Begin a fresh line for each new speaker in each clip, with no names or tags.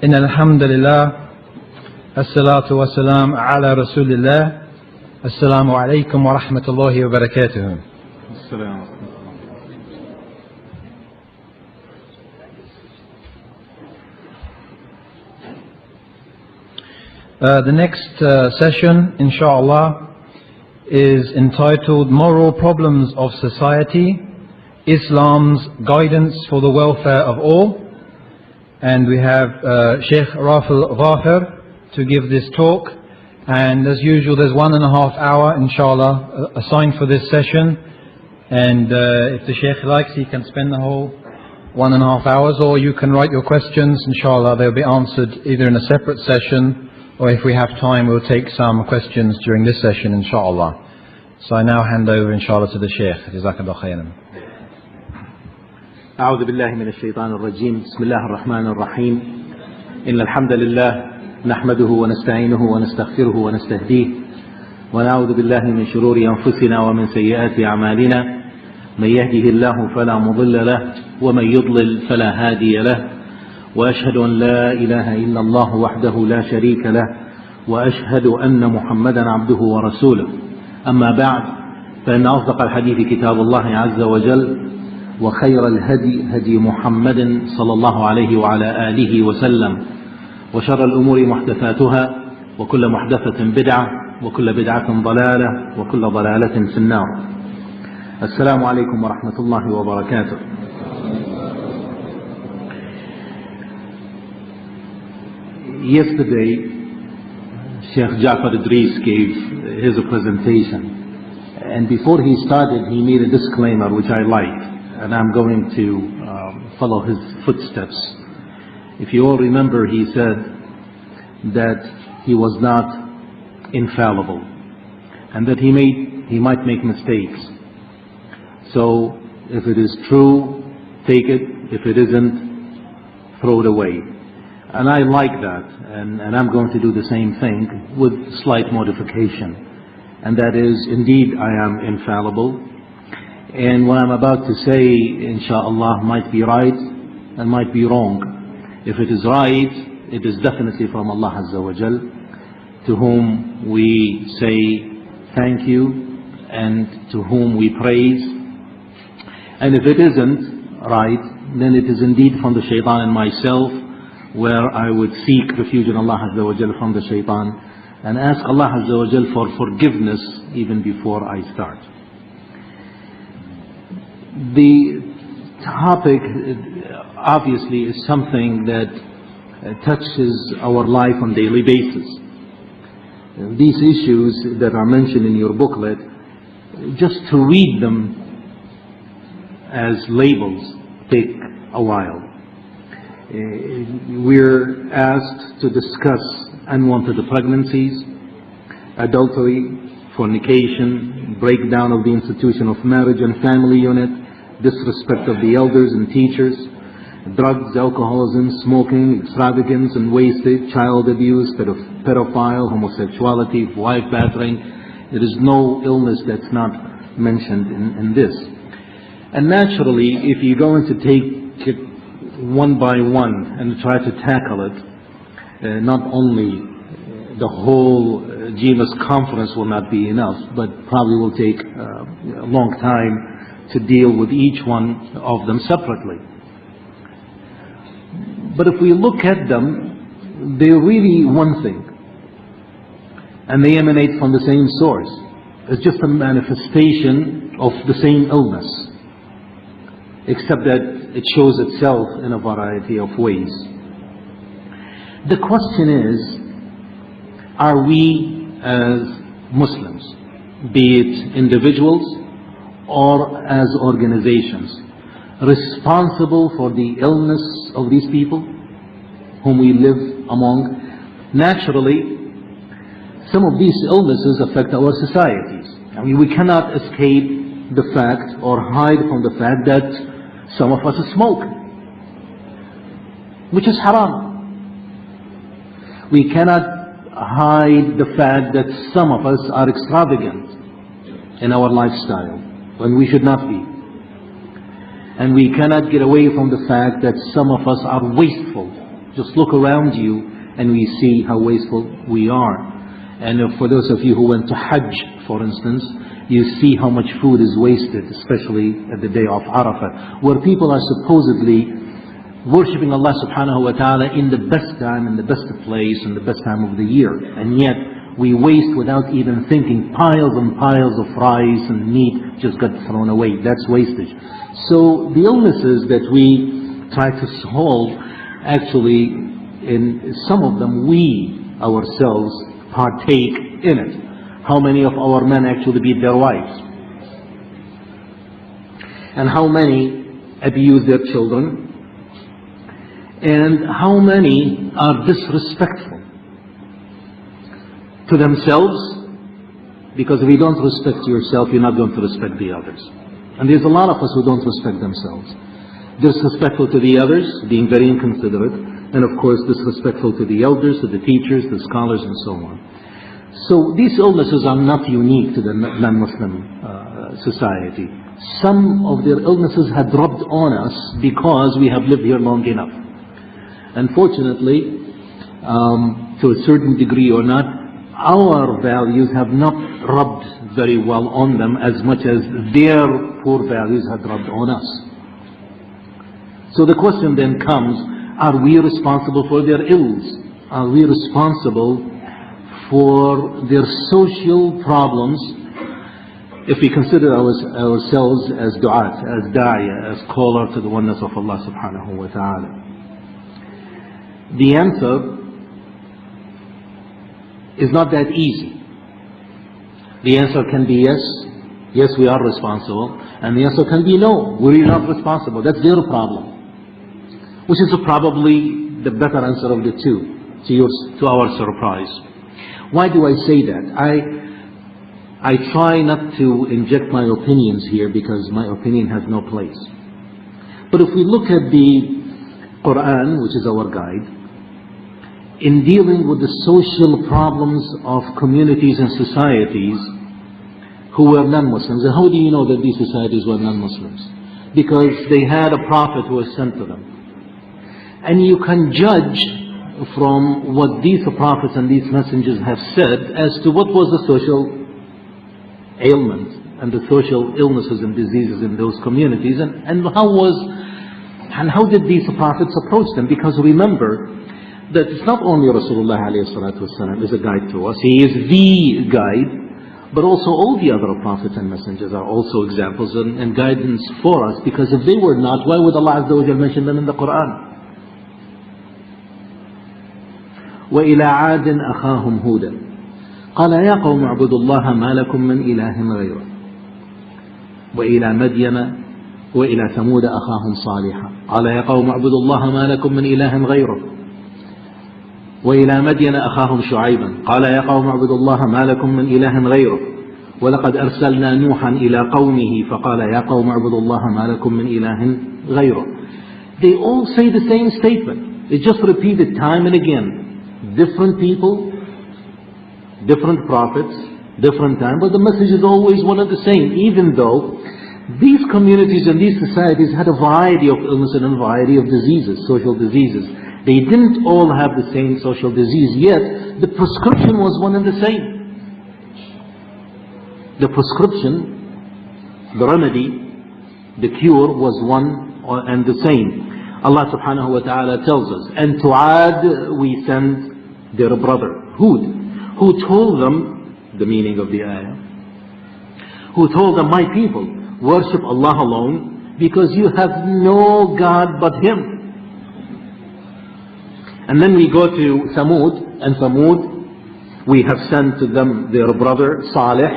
إن الحمد لله الصلاة والسلام على رسول الله السلام عليكم ورحمة الله وبركاته. The next session, inshallah, is entitled Moral Problems of Society, Islam's Guidance for the Welfare of All. And we have Sheikh Rafil Ghafir to give this talk. And as usual, there's 1.5 hours, inshallah, assigned for this session. And if the Sheikh likes, he can spend the whole 1.5 hours, or you can write your questions, inshallah, they'll be answered either in a separate session, or if we have time, we'll take some questions during this session, inshallah. So I now hand over, inshallah, to the Sheikh. Jazakallah khairan.
أعوذ بالله من الشيطان الرجيم. بسم الله الرحمن الرحيم. إن الحمد لله نحمده ونستعينه ونستغفره ونستهديه ونعوذ بالله من شرور أنفسنا ومن سيئات أعمالنا. من يهده الله فلا مضل له ومن يضلل فلا هادي له. وأشهد أن لا إله إلا الله وحده لا شريك له وأشهد أن محمدا عبده ورسوله. أما بعد، فإن أصدق الحديث كتاب الله عز وجل، وخير الهدي هدي محمد صلى الله عليه وعلى آله وسلم، وشر الأمور محدثاتها، وكل محدثة بدعة، وكل بدعة ضلالة، وكل ضلالة في النار. السلام عليكم ورحمة الله وبركاته. Yesterday, Sheikh Ja'far Idris gave his presentation, and before he started, he made a disclaimer which I liked, and I'm going to follow his footsteps. If you all remember, he said that he was not infallible, and that he might make mistakes. So, if it is true, take it. If it isn't, throw it away. And I like that, and I'm going to do the same thing with slight modification. And that is, indeed, I am infallible. And what I'm about to say, inshallah, might be right and might be wrong. If it is right, it is definitely from Allah Azza wa Jal, to whom we say thank you and to whom we praise. And if it isn't right, then it is indeed from the shaitan and myself, where I would seek refuge in Allah Azza wa Jal from the shaitan and ask Allah Azza wa Jal for forgiveness even before I start. The topic obviously is something that touches our life on a daily basis. These issues that are mentioned in your booklet, just to read them as labels take a while. We're asked to discuss unwanted pregnancies, adultery, fornication, breakdown of the institution of marriage and family unit, disrespect of the elders and teachers, drugs, alcoholism, smoking, extravagance and wastage, child abuse, pedophile, homosexuality, wife battering. There is no illness that's not mentioned in this. And naturally, if you're going to take it one by one and try to tackle it, not only the whole GMS conference will not be enough, but probably will take a long time to deal with each one of them separately. But if we look at them, they're really one thing, and they emanate from the same source. It's just a manifestation of the same illness, except that it shows itself in a variety of ways. The question is, are we as Muslims, be it individuals or as organizations, responsible for the illness of these people whom we live among? Naturally, some of these illnesses affect our societies. I mean, we cannot escape the fact or hide from the fact that some of us smoke, which is haram. We cannot hide the fact that some of us are extravagant in our lifestyle when we should not be. And we cannot get away from the fact that some of us are wasteful Just look around you and we see how wasteful we are. And for those of you who went to Hajj, for instance, you see how much food is wasted, especially at the day of Arafah, where people are supposedly worshipping Allah subhanahu wa ta'ala in the best time, in the best place, in the best time of the year. And yet, we waste without even thinking. Piles and piles of rice and meat just got thrown away. That's wastage. So the illnesses that we try to solve, actually, in some of them, we ourselves partake in it. How many of our men actually beat their wives? And how many abuse their children? And how many are disrespectful to themselves? Because if you don't respect yourself, you're not going to respect the others. And there's a lot of us who don't respect themselves. Disrespectful to the others, being very inconsiderate, and of course disrespectful to the elders, to the teachers, the scholars, and so on. So these illnesses are not unique to the non-Muslim society. Some of their illnesses had rubbed on us because we have lived here long enough. Unfortunately, to a certain degree or not, our values have not rubbed very well on them as much as their poor values have rubbed on us. So the question then comes, are we responsible for their ills? Are we responsible for their social problems if we consider ourselves as du'at, as da'iyah, as caller to the oneness of Allah subhanahu wa ta'ala? The answer is not that easy. The answer can be yes. Yes, we are responsible. And the answer can be no, we're not responsible. That's their problem. Which is probably the better answer of the two, to our surprise. Why do I say that? I try not to inject my opinions here because my opinion has no place. But if we look at the Quran, which is our guide, in dealing with the social problems of communities and societies who were non-Muslims. And how do you know that these societies were non-Muslims? Because they had a prophet who was sent to them. And you can judge from what these prophets and these messengers have said as to what was the social ailment and the social illnesses and diseases in those communities, and how did these prophets approach them? Because remember that it's not only Rasulullah alayhi salatu wasalam is a guide to us, he is the guide, but also all the other prophets and messengers are also examples and guidance for us, because if they were not, why would Allah Azza wa Jal mention them in the Quran? وَإِلَىٰ عَادٍ أَخَاهُمْ هُودًا قَالَ يَا قَوْمِ اعْبُدُوا اللَّهَ مَا لَكُم مِّنْ إِلَٰهٍ غَيْرُهُ وَإِلَىٰ مَدْيَنَ وَإِلَىٰ ثَمُودَ أَخَاهُمْ صَالِحًا قَالَ يَا قَوْمِ اعْبُدُوا اللَّهَ مَا لَكُم مِّنْ إِلَٰهٍ غَيْرُهُ وإلى مدين أخاهم شعيبا قال يا قوم اعبدوا الله ما لكم من إله غيره ولقد أرسلنا نوحا إلى قومه فقال يا قوم اعبدوا الله ما لكم من إله غيره. They all say the same statement. They just repeat it time and again. Different people, different prophets, different time, but the message is always one and the same, even though these communities and these societies had a variety of illness and a variety of diseases, social diseases. They didn't all have the same social disease, yet the prescription was one and the same. The prescription, the remedy, the cure was one and the same. Allah subhanahu wa ta'ala tells us, and to Ad we sent their brother, Hud, who told them, the meaning of the ayah, who told them, my people, worship Allah alone, because you have no God but Him. And then we go to Thamud, and Thamud, we have sent to them their brother Salih,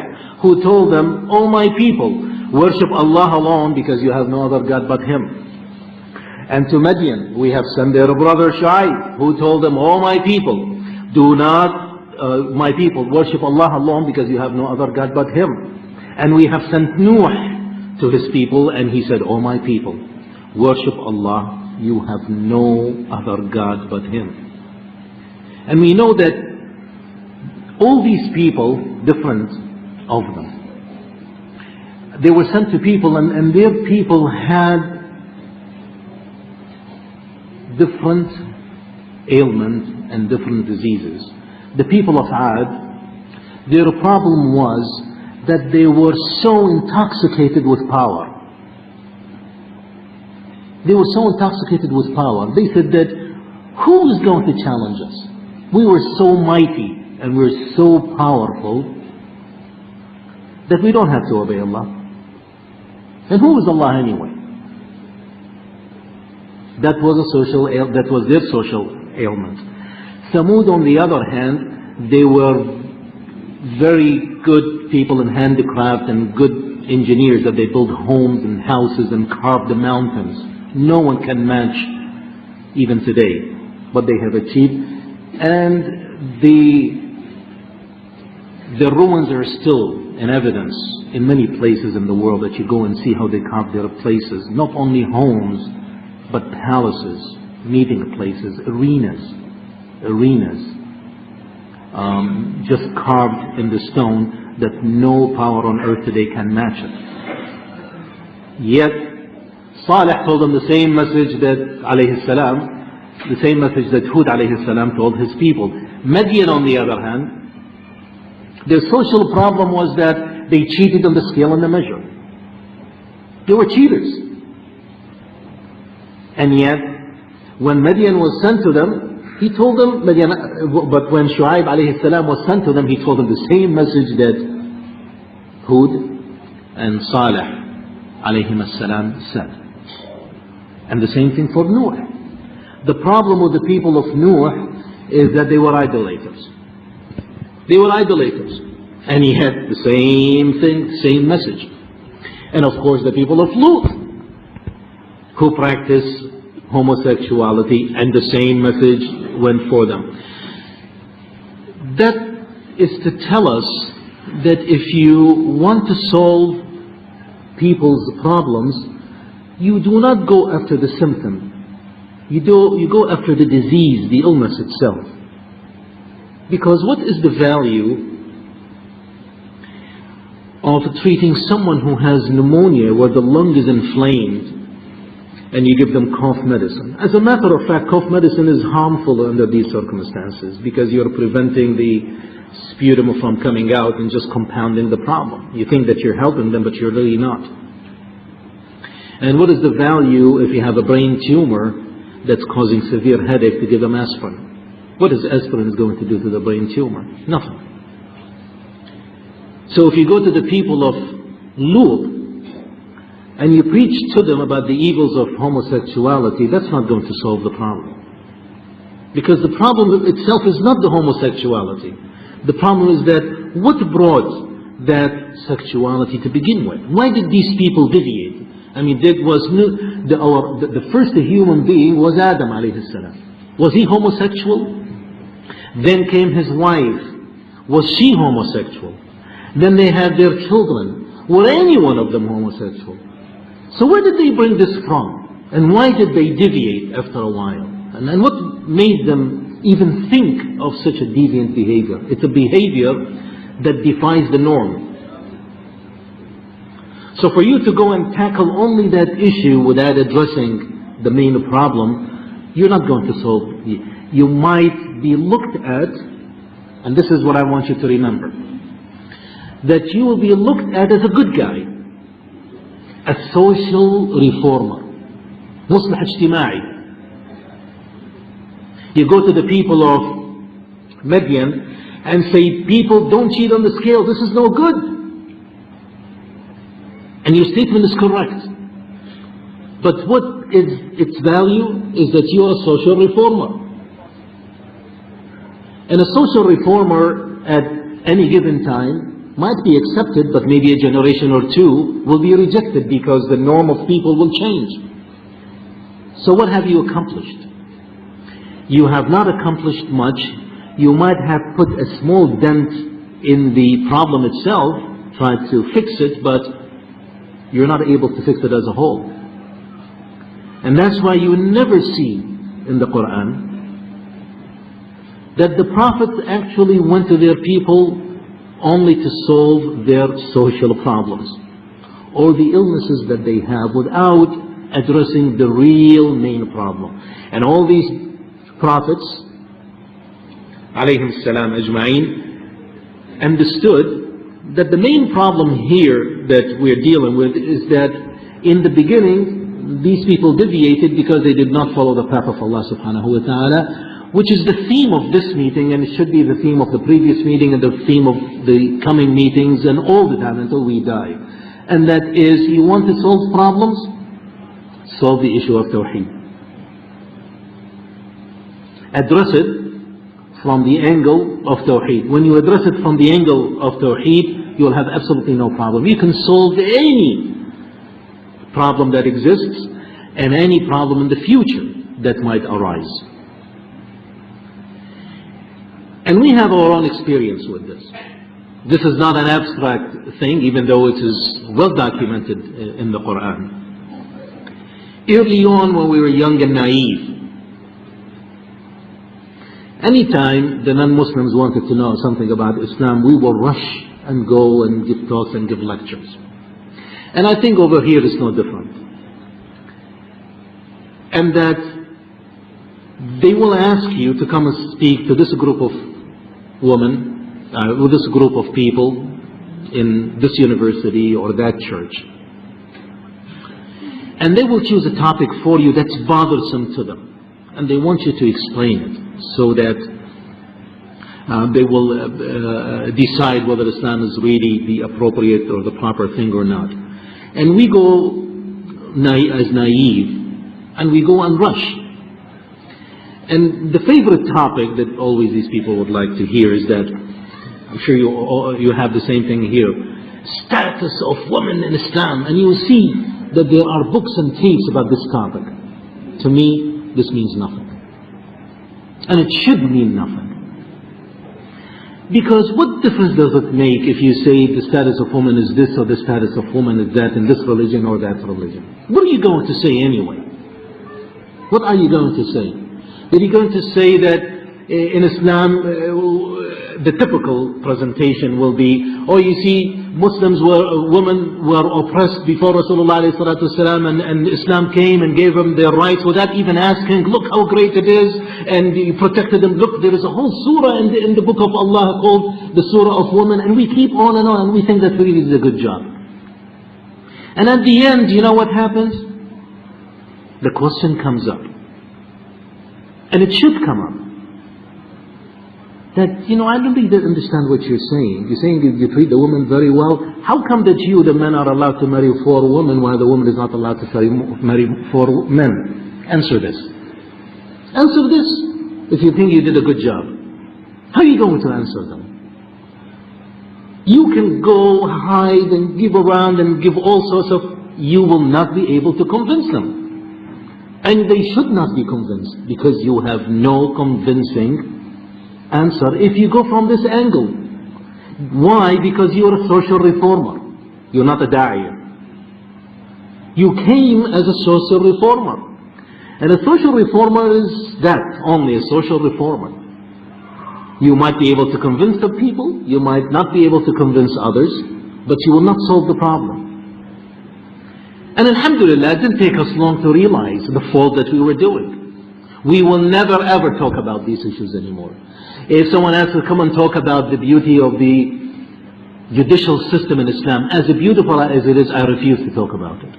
who told them, oh my people, worship Allah alone because you have no other God but Him. And to Madian, we have sent their brother Shu'aib, who told them, oh my people, do not, my people, worship Allah alone because you have no other God but Him. And we have sent Nuh to his people, and he said, oh my people, worship Allah, you have no other God but Him. And we know that all these people, different of them, they were sent to people, and their people had different ailment and different diseases. The people of Ad, their problem was that they were so intoxicated with power. They were so intoxicated with power. They said that, who is going to challenge us? We were so mighty and we're so powerful that we don't have to obey Allah. And who is Allah anyway? That was their social ailment. Thamud, on the other hand, they were very good people in handicraft and good engineers, that they built homes and houses and carved the mountains. No one can match even today what they have achieved. And the ruins are still in evidence in many places in the world, that you go and see how they carved their places. Not only homes, but palaces, meeting places, arenas, just carved in the stone that no power on earth today can match it. Yet Salih told them the same message that alayhi salam, the same message that Hud alayhi salam told his people. Madian, on the other hand, their social problem was that they cheated on the scale and the measure. They were cheaters. And yet, when Madian was sent to them, he told them, but when Shu'aib alayhi salam was sent to them, he told them the same message that Hud and Salih alayhim salam said. And the same thing for Nuh. The problem with the people of Nuh is that they were idolaters. They were idolaters. And he had the same thing, same message. And of course the people of Lut, who practice homosexuality, and the same message went for them. That is to tell us that if you want to solve people's problems, you do not go after the symptom. You go after the disease, the illness itself. Because what is the value of treating someone who has pneumonia where the lung is inflamed and you give them cough medicine? As a matter of fact, cough medicine is harmful under these circumstances, because you're preventing the sputum from coming out and just compounding the problem. You think that you're helping them, but you're really not. And what is the value if you have a brain tumor that's causing severe headache to give them aspirin? What is aspirin going to do to the brain tumor? Nothing. So if you go to the people of Lut and you preach to them about the evils of homosexuality, that's not going to solve the problem. Because the problem itself is not the homosexuality. The problem is that what brought that sexuality to begin with? Why did these people deviate? I mean, the first human being was Adam alayhi salam. Was he homosexual? Then came his wife. Was she homosexual? Then they had their children. Were any one of them homosexual? So where did they bring this from? And why did they deviate after a while? And what made them even think of such a deviant behavior? It's a behavior that defies the norm. So for you to go and tackle only that issue without addressing the main problem, you're not going to solve it. You might be looked at, and this is what I want you to remember, that you will be looked at as a good guy, a social reformer, muslih ijtima'i. You go to the people of Madian and say, people, don't cheat on the scale, this is no good. And your statement is correct. But what is its value is that you are a social reformer. And a social reformer at any given time might be accepted, but maybe a generation or two will be rejected because the norm of people will change. So what have you accomplished? You have not accomplished much. You might have put a small dent in the problem itself, tried to fix it, but you're not able to fix it as a whole. And that's why you never see in the Quran that the prophets actually went to their people only to solve their social problems or the illnesses that they have, without addressing the real main problem. And all these prophets, alayhim salam ajma'in, understood that the main problem here that we're dealing with is that in the beginning, these people deviated because they did not follow the path of Allah subhanahu wa ta'ala, which is the theme of this meeting, and it should be the theme of the previous meeting and the theme of the coming meetings and all the time until we die. And that is, you want to solve problems? Solve the issue of Tawheed. Address it from the angle of Tawheed. When you address it from the angle of Tawheed, you will have absolutely no problem. You can solve any problem that exists and any problem in the future that might arise. And we have our own experience with this. This is not an abstract thing, even though it is well documented in the Quran. Early on, when we were young and naive, anytime the non-Muslims wanted to know something about Islam, we will rush and go and give talks and give lectures. And I think over here it's no different. And that they will ask you to come and speak to this group of women, with this group of people in this university or that church. And they will choose a topic for you that's bothersome to them. And they want you to explain it so that they will decide whether Islam is really the appropriate or the proper thing or not. And we go as naive, and we go and rush. And the favorite topic that always these people would like to hear is that, I'm sure you have the same thing here, status of women in Islam. And you will see that there are books and tapes about this topic. To me, this means nothing. And it should mean nothing. Because what difference does it make if you say the status of woman is this or the status of woman is that in this religion or that religion? What are you going to say anyway? What are you going to say? Are you going to say that in Islam the typical presentation will be, oh, you see, women were oppressed before Rasulullah ﷺ, and Islam came and gave them their rights without even asking, look how great it is, and he protected them. Look, there is a whole surah in the book of Allah called the Surah of Women, and we keep on, and we think that really is a good job. And at the end, you know what happens? The question comes up. And it should come up. That, I don't really understand what you're saying. You're saying you treat the woman very well. How come that you, the men, are allowed to marry 4 women while the woman is not allowed to marry 4 men? Answer this. Answer this if you think you did a good job. How are you going to answer them? You can go hide and give around and give all sorts of... You will not be able to convince them. And they should not be convinced, because you have no convincing answer if you go from this angle. Why? Because you're a social reformer. You're not a da'iyah. You came as a social reformer. And a social reformer is that, only a social reformer. You might be able to convince the people, you might not be able to convince others, but you will not solve the problem. And alhamdulillah, it didn't take us long to realize the fault that we were doing. We will never ever talk about these issues anymore. If someone asks to come and talk about the beauty of the judicial system in Islam, as beautiful as it is, I refuse to talk about it.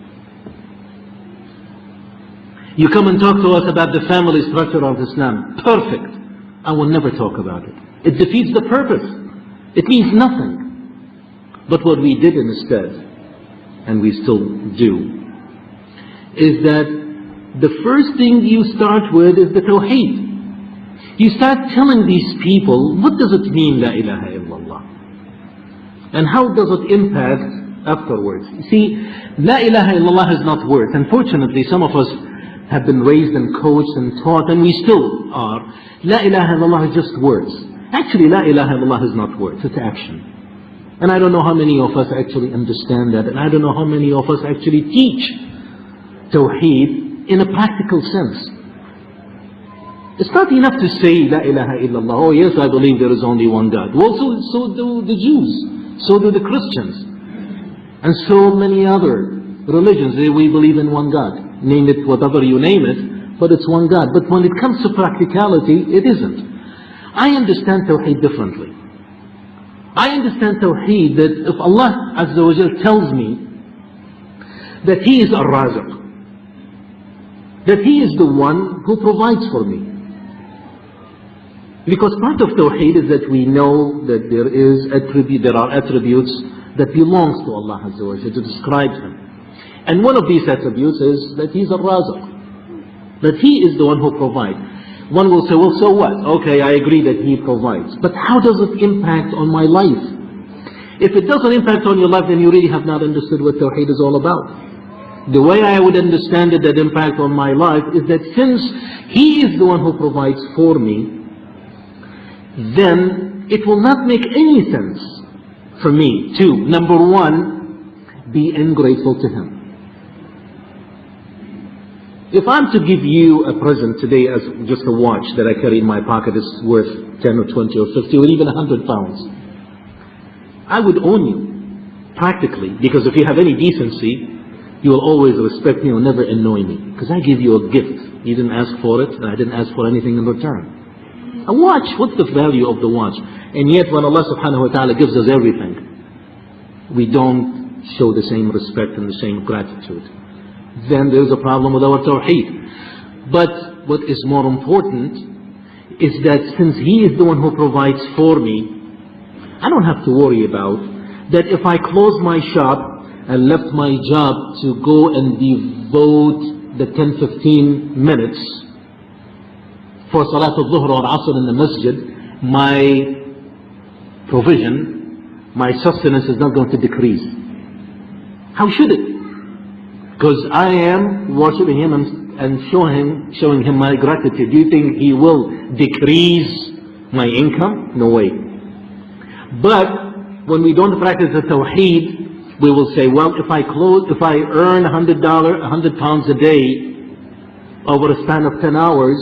You come and talk to us about the family structure of Islam, perfect. I will never talk about it. It defeats the purpose. It means nothing. But what we did instead, and we still do, is that the first thing you start with is the Tawheed. You start telling these people, what does it mean, La ilaha illallah? And how does it impact afterwards? You see, La ilaha illallah is not words. Unfortunately, some of us have been raised and coached and taught, and we still are. La ilaha illallah is just words. Actually, La ilaha illallah is not words, it's action. And I don't know how many of us actually understand that, and I don't know how many of us actually teach Tawheed in a practical sense. It's not enough to say La ilaha illallah. Oh yes, I believe there is only one God. Well, so do the Jews, so do the Christians, and so many other religions. We believe in one God. Name it whatever you name it, but it's one God. But when it comes to practicality, it isn't. I understand Tawheed differently. I understand Tawheed that if Allah Azza wa Jal tells me that He is Ar-Raziq, that He is the one who provides for me. Because part of Tawheed is that we know that there are attributes that belongs to Allah Azza wa Jal to describe Him. And one of these attributes is that He's Ar-Raziq, that He is the one who provides. One will say, well, so what? Okay, I agree that He provides. But how does it impact on my life? If it doesn't impact on your life, then you really have not understood what Tawheed is all about. The way I would understand it, that impact on my life, is that since He is the one who provides for me, then it will not make any sense for me to, number one, be ungrateful to Him. If I'm to give you a present today as just a watch that I carry in my pocket is worth 10 or 20 or 50 or even 100 pounds, I would own you, practically, because if you have any decency, you will always respect me or never annoy me, because I give you a gift. You didn't ask for it, and I didn't ask for anything in return. A watch, what's the value of the watch? And yet when Allah subhanahu wa ta'ala gives us everything, we don't show the same respect and the same gratitude. Then there's a problem with our Tawheed. But what is more important is that since He is the one who provides for me, I don't have to worry about that if I close my shop and left my job to go and devote the 10-15 minutes for Salatul Dhuhr or Asr in the masjid, my provision, my sustenance is not going to decrease. How should it? Because I am worshipping Him and showing Him my gratitude. Do you think He will decrease my income? No way. But when we don't practice the Tawheed, we will say, well, if I earn $100 pounds a day over a span of 10 hours,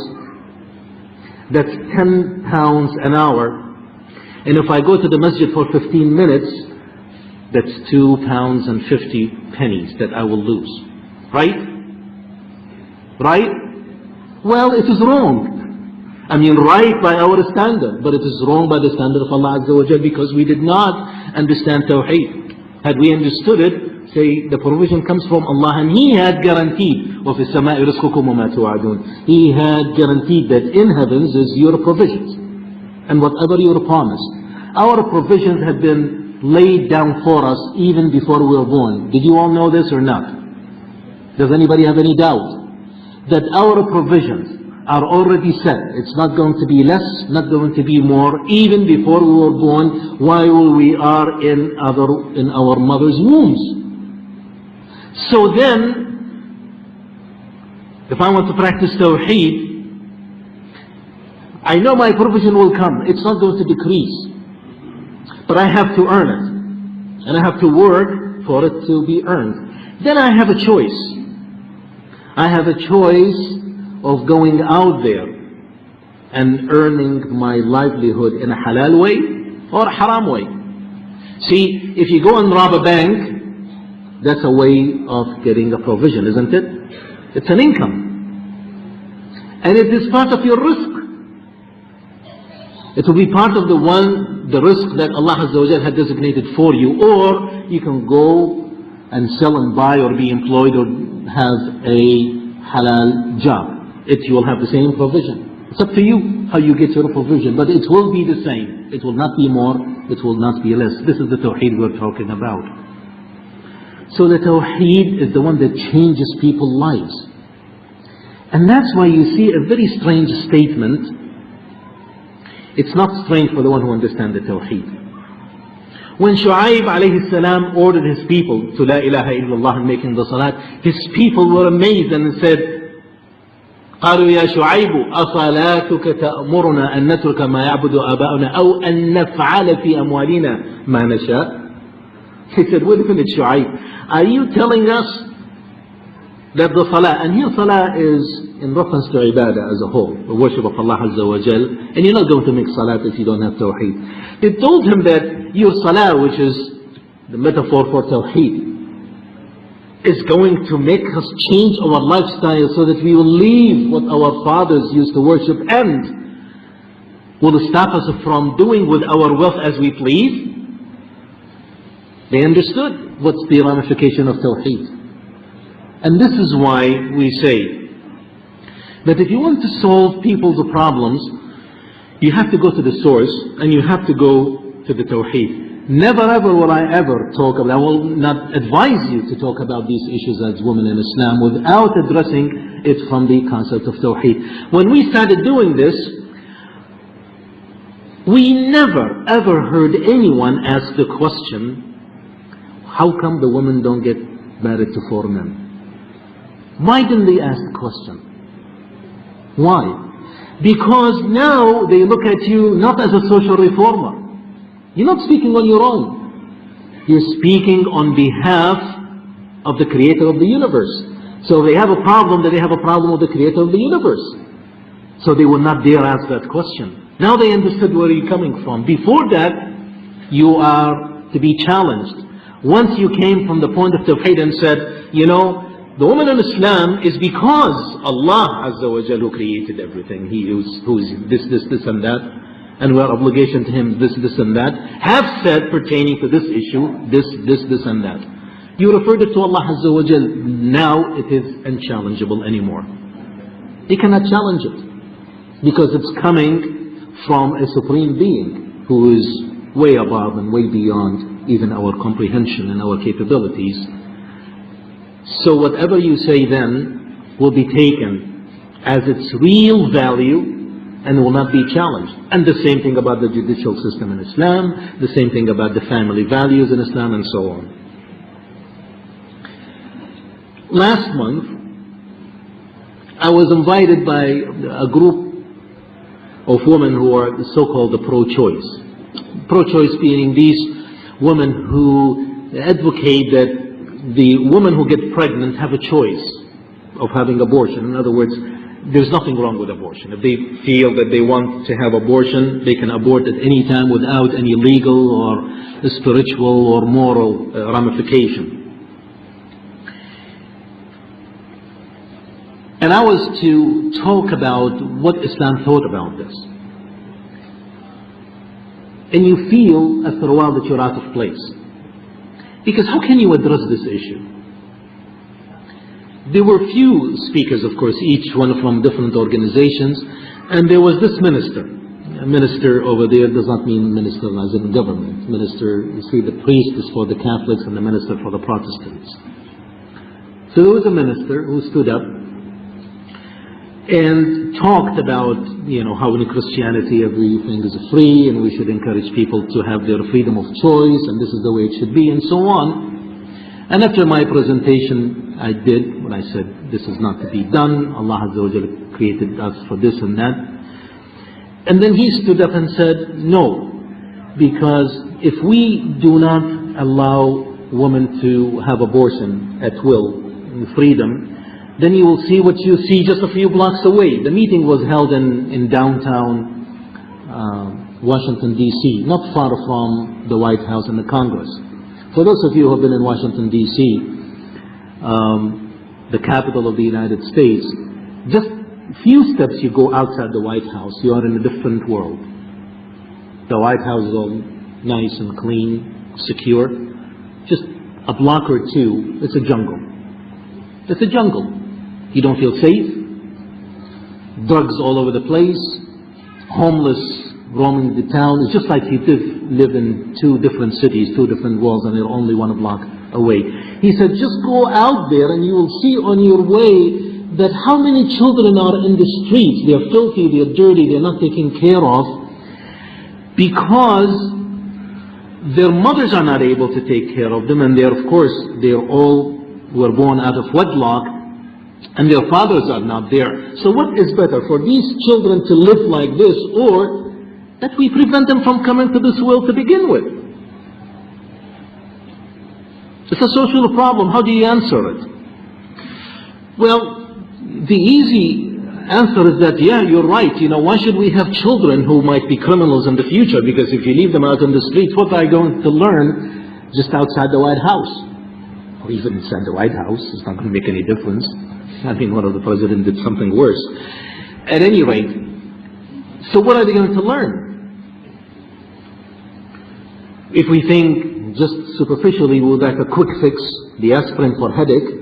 that's 10 pounds an hour. And if I go to the masjid for 15 minutes, that's 2 pounds and 50 pennies that I will lose. Right? Right? Well, it is wrong. I mean, right by our standard, but it is wrong by the standard of Allah Azza wa Jal, because we did not understand Tawheed. Had we understood it, say the provision comes from Allah, and He had guaranteed, وَفِي السَّمَاءِ رِزْقُكُمْ وَمَا تُوعَدُونَ. He had guaranteed that in heavens is your provisions, and whatever you are promised. Our provisions had been laid down for us even before we were born. Did you all know this or not? Does anybody have any doubt that our provisions are already set? It's not going to be less, not going to be more, even before we were born, while we are in our mother's wombs. So then, if I want to practice Tawheed, I know my provision will come. It's not going to decrease. But I have to earn it. And I have to work for it to be earned. Then I have a choice. I have a choice of going out there and earning my livelihood in a halal way or a haram way. See, if you go and rob a bank, that's a way of getting a provision, isn't it? It's an income. And it is part of your risk. It will be part of the risk that Allah Azza wa Jal had designated for you. Or you can go and sell and buy or be employed or have a halal job. You will have the same provision. It's up to you how you get your provision, but it will be the same. It will not be more, it will not be less. This is the Tawheed we're talking about. So the Tawheed is the one that changes people's lives. And that's why you see a very strange statement. It's not strange for the one who understands the Tawheed. When Shu'aib alayhi salam ordered his people to La ilaha illallah and making the salat, his people were amazed and said, قالوا يا شعيب أصلاتك تأمرنا أن نترك ما يعبد آباؤنا أو أن نفعل في أموالنا ما نشاء. He said, wait a minute, Shu'aib, are you telling us that the salah, and here salah is in reference to ibadah as a whole, the worship of Allah Azza wa Jal, and you're not going to make salat if you don't have Tawheed. They told him that your salah, which is the metaphor for Tawheed, is going to make us change our lifestyle so that we will leave what our fathers used to worship and will stop us from doing with our wealth as we please? They understood what's the ramification of Tawheed. And this is why we say that if you want to solve people's problems, you have to go to the source and you have to go to the Tawheed. Never ever will I ever talk about, I will not advise you to talk about these issues as women in Islam without addressing it from the concept of Tawheed. When we started doing this, we never ever heard anyone ask the question, how come the women don't get married to 4 men? Why didn't they ask the question? Why? Because now they look at you not as a social reformer. You're not speaking on your own. You're speaking on behalf of the creator of the universe. So if they have a problem, then they have a problem with the creator of the universe. So they will not dare ask that question. Now they understood where you're coming from. Before that, you are to be challenged. Once you came from the point of Tawheed and said, you know, the woman in Islam is because Allah Azza wa Jal who created everything. He who is this and that. And we are obligation to Him, this and that, have said pertaining to this issue, this and that. You referred it to Allah Azza wa Jal, now it is unchallengeable anymore. You cannot challenge it, because it's coming from a Supreme Being, who is way above and way beyond even our comprehension and our capabilities. So whatever you say then will be taken as its real value, and will not be challenged. And the same thing about the judicial system in Islam, the same thing about the family values in Islam, and so on. Last month, I was invited by a group of women who are so-called the pro-choice. Pro-choice meaning these women who advocate that the women who get pregnant have a choice of having abortion. In other words, there's nothing wrong with abortion. If they feel that they want to have abortion, they can abort at any time without any legal or spiritual or moral ramification. And I was to talk about what Islam thought about this. And you feel after a while that you're out of place. Because how can you address this issue? There were few speakers, of course, each one from different organizations, and there was this minister. A minister over there does not mean minister as in government. Minister, you see, the priest is for the Catholics and the minister for the Protestants. So there was a minister who stood up and talked about, you know, how in Christianity everything is free and we should encourage people to have their freedom of choice and this is the way it should be and so on. And after my presentation, I did when I said this is not to be done. Allah Azza wa Jalla created us for this and that. And then he stood up and said, no, because if we do not allow women to have abortion at will and freedom, then you will see what you see just a few blocks away. The meeting was held in downtown Washington, D.C., not far from the White House and the Congress. For those of you who have been in Washington, D.C., the capital of the United States, just a few steps you go outside the White House, you are in a different world. The White House is all nice and clean, secure. Just a block or two, it's a jungle. It's a jungle. You don't feel safe. Drugs all over the place. Homeless roaming the town. It's just like you live in two different cities, two different worlds, and they're only one block away. He said, just go out there and you will see on your way that how many children are in the streets. They're filthy, they're dirty, they're not taken care of because their mothers are not able to take care of them, and they're, of course, they're all were born out of wedlock, and their fathers are not there. So what is better, for these children to live like this, or that we prevent them from coming to this world to begin with? It's a social problem. How do you answer it? Well, the easy answer is that, yeah, you're right. You know, why should we have children who might be criminals in the future? Because if you leave them out in the streets, what are they going to learn just outside the White House? or even inside the White House. It's not going to make any difference. I mean, one of the presidents did something worse. At any rate, so what are they going to learn? If we think just superficially, would like a quick fix, the aspirin for headache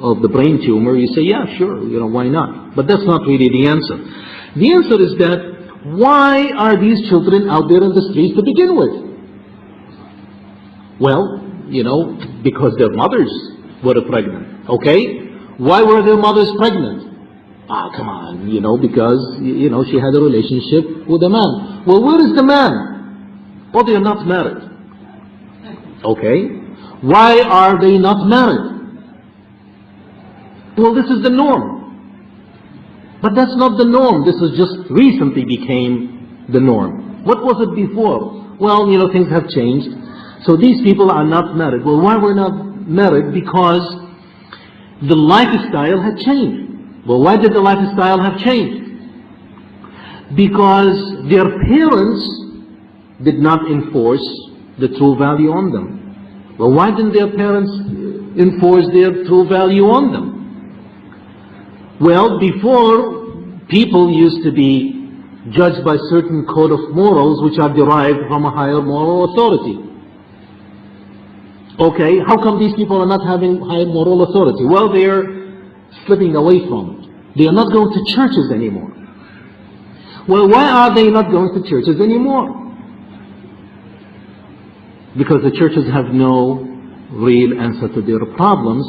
of the brain tumor, you say, yeah, sure, why not? But that's not really the answer. The answer is that, why are these children out there in the streets to begin with? Well, because their mothers were pregnant, okay? Why were their mothers pregnant? Come on, because, she had a relationship with a man. Well, where is the man? Well, they are not married. Okay? Why are they not married? Well, this is the norm. But that's not the norm. This is just recently became the norm. What was it before? Well, things have changed. So these people are not married. Well, why were not married? Because the lifestyle had changed. Well, why did the lifestyle have changed? Because their parents did not enforce the true value on them. Well, why didn't their parents enforce their true value on them? Well, before, people used to be judged by certain code of morals which are derived from a higher moral authority. Okay, how come these people are not having high moral authority? Well, they're slipping away from it. They are not going to churches anymore. Well, why are they not going to churches anymore? Because the churches have no real answer to their problems,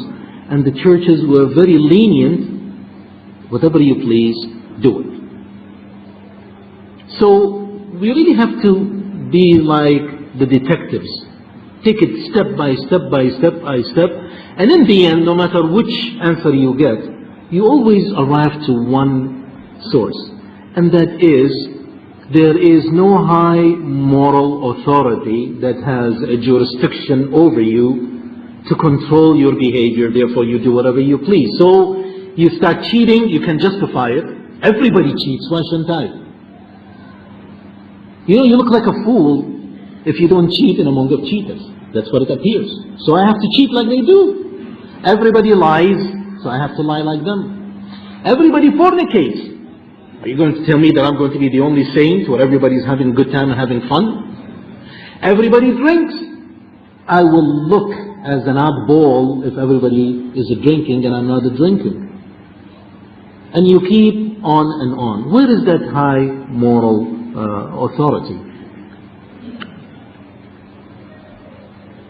and the churches were very lenient. Whatever you please, do it. So we really have to be like the detectives. Take it step by step by step by step, and in the end, no matter which answer you get, you always arrive to one source, and that is, there is no high moral authority that has a jurisdiction over you to control your behavior, therefore you do whatever you please. So you start cheating, you can justify it. Everybody cheats, why shouldn't I? You look like a fool if you don't cheat in among the cheaters. That's what it appears. So I have to cheat like they do. Everybody lies, so I have to lie like them. Everybody fornicates. Are you going to tell me that I'm going to be the only saint where everybody's having a good time and having fun? Everybody drinks. I will look as an oddball if everybody is drinking and I'm not drinking. And you keep on and on. Where is that high moral authority?